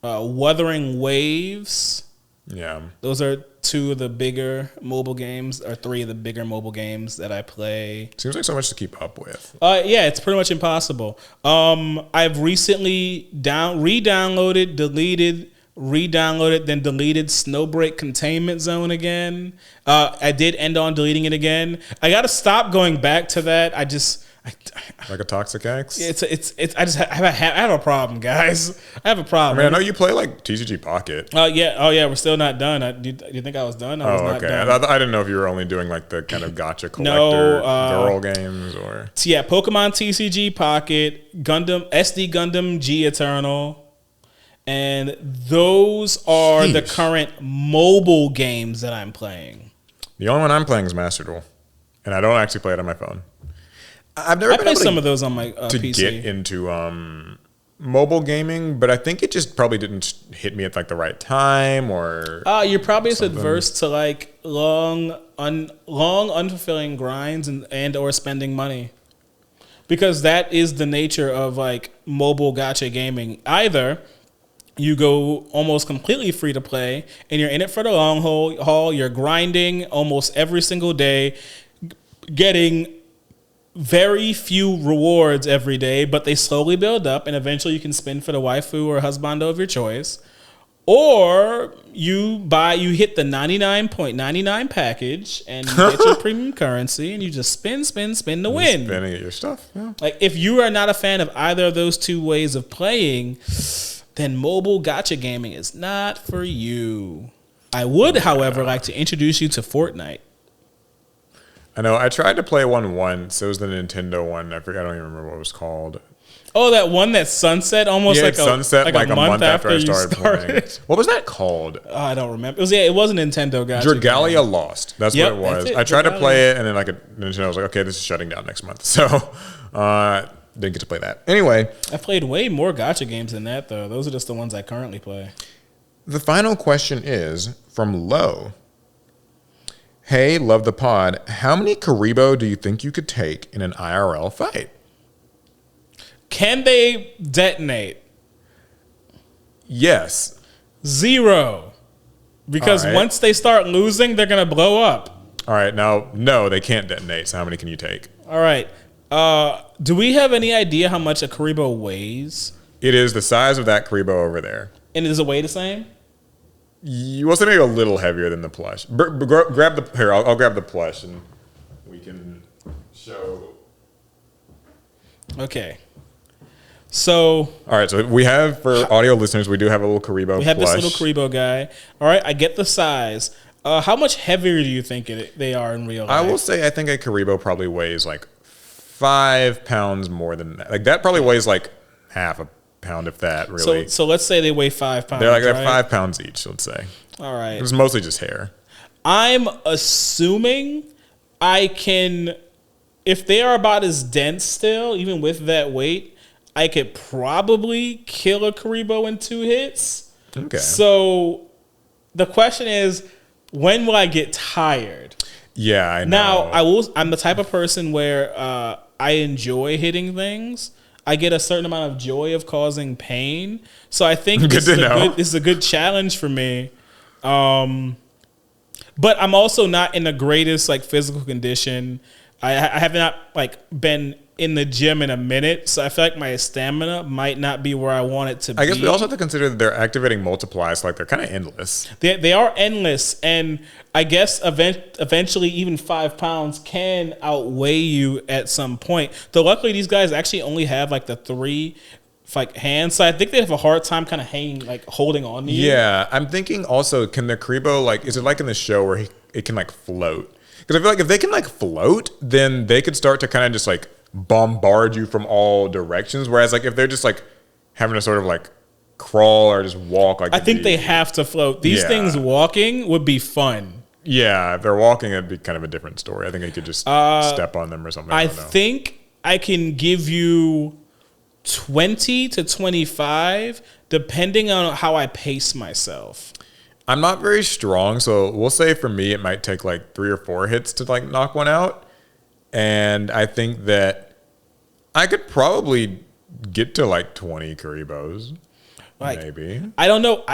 Wuthering Waves. Yeah. Those are 2 of the bigger mobile games, or 3 of the bigger mobile games that I play. Seems like so much to keep up with. Yeah, it's pretty much impossible. I've recently re-downloaded, deleted, then deleted Snowbreak Containment Zone again. I did end on deleting it again. I got to stop going back to that. Like a Toxic X? I have a problem, guys. I have a problem. I mean, I know you play like TCG Pocket. Yeah, we're still not done. Do you think I was done? I was not done. I didn't know if you were only doing like the kind of gotcha collector girl games or. Yeah, Pokemon TCG Pocket, SD Gundam G Eternal, and those are the current mobile games that I'm playing. The only one I'm playing is Master Duel, and I don't actually play it on my phone. I've never I been play able some of those on my to PC. get into mobile gaming, but I think it just probably didn't hit me at like the right time or. You're probably just adverse to like long, unfulfilling grinds and or spending money, because that is the nature of like mobile gacha gaming. Either you go almost completely free to play and you're in it for the long haul. You're grinding almost every single day, getting very few rewards every day, but they slowly build up, and eventually you can spin for the waifu or husbando of your choice. Or you hit the 99.99 package and you get your premium currency, and you just spin to win. Spinning at your stuff. Yeah. Like, if you are not a fan of either of those two ways of playing, then mobile gacha gaming is not for you. I would, however, like to introduce you to Fortnite. I know. I tried to play one once. It was the Nintendo one. I don't even remember what it was called. Oh, that one that sunset almost like a month after I started playing. What was that called? Oh, I don't remember. It was a Nintendo gacha. Dragalia Lost. That's what it was. I tried to play it, and then like Nintendo was like, okay, this is shutting down next month. So didn't get to play that. Anyway. I played way more gacha games than that, though. Those are just the ones I currently play. The final question is from Lo. Hey, love the pod. How many Kuriboh do you think you could take in an IRL fight? Can they detonate? Yes. 0. Because once they start losing, they're going to blow up. All right. Now, no, they can't detonate. So how many can you take? All right. Do we have any idea how much a Kuriboh weighs? It is the size of that Kuriboh over there. And is it weigh the same? You want something a little heavier than the plush. Grab the here. I'll grab the plush and we can show. Okay. So. All right. So we have, for audio listeners, we do have a little Kuriboh. We have plush. this little Kuriboh guy. All right. I get the size. How much heavier do you think they are in real life? I will say I think a Kuriboh probably weighs like 5 pounds more than that. Like that probably weighs like half a pound, if that, really. So let's say they weigh 5 pounds. They're 5 pounds each, let's say. All right. It's mostly just hair. I'm assuming I can, if they are about as dense still, even with that weight, I could probably kill a Kuriboh in 2 hits. Okay. So the question is, when will I get tired? Yeah, I know. Now, I'm the type of person where I enjoy hitting things. I get a certain amount of joy of causing pain. So I think this is a good challenge for me. But I'm also not in the greatest like physical condition. I have not like been in the gym in a minute, so I feel like my stamina might not be where I want it to be. I guess we also have to consider that they're activating multiplies, like they're kind of endless. They are endless, and I guess eventually even 5 pounds can outweigh you at some point. Though luckily these guys actually only have like the 3 like hands, so I think they have a hard time kind of hanging, like holding on to you. Yeah, I'm thinking also, can the Kuriboh, like, is it like in the show where it can like float? Because I feel like if they can like float, then they could start to kind of just like bombard you from all directions. Whereas like if they're just like having to sort of like crawl or just walk, like I think they have to float. These things walking would be fun. Yeah, if they're walking, it'd be kind of a different story. I think they could just step on them or something. I think I can give you 20 to 25, depending on how I pace myself. I'm not very strong, so we'll say for me it might take like 3 or 4 hits to like knock one out. And I think that I could probably get to like 20 Kuribohs, like, maybe. I don't know.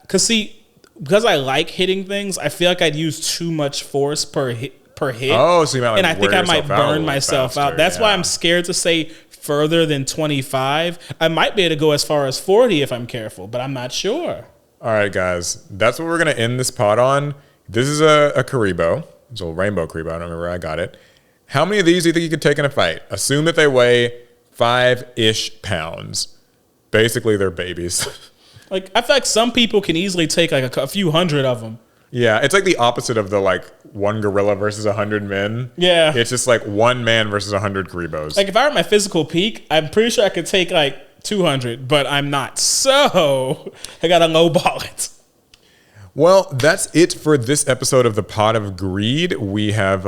Because I like hitting things, I feel like I'd use too much force per hit. Oh, so you might, like, and I think I might burn myself out. That's why I'm scared to say further than 25. I might be able to go as far as 40 if I'm careful, but I'm not sure. All right, guys. That's what we're going to end this pod on. This is a Kuriboh. It's a rainbow Kuriboh. I don't remember where I got it. How many of these do you think you could take in a fight? Assume that they weigh 5-ish pounds. Basically, they're babies. Like, I feel like some people can easily take like a few hundred of them. Yeah, it's like the opposite of the like 1 gorilla versus 100 men. Yeah. It's just like 1 man versus 100 Kuribohs. Like if I were at my physical peak, I'm pretty sure I could take like 200, but I'm not. So I got to lowball it. Well, that's it for this episode of the Pot of Greed. We have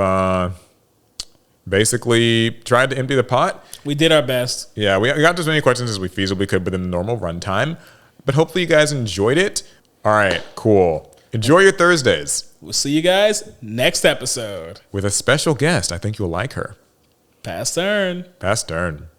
basically tried to empty the pot. We did our best. Yeah, we got as many questions as we feasibly could within the normal runtime. But hopefully you guys enjoyed it. All right, cool. Enjoy your Thursdays. We'll see you guys next episode. With a special guest. I think you'll like her. Pass turn. Pass turn.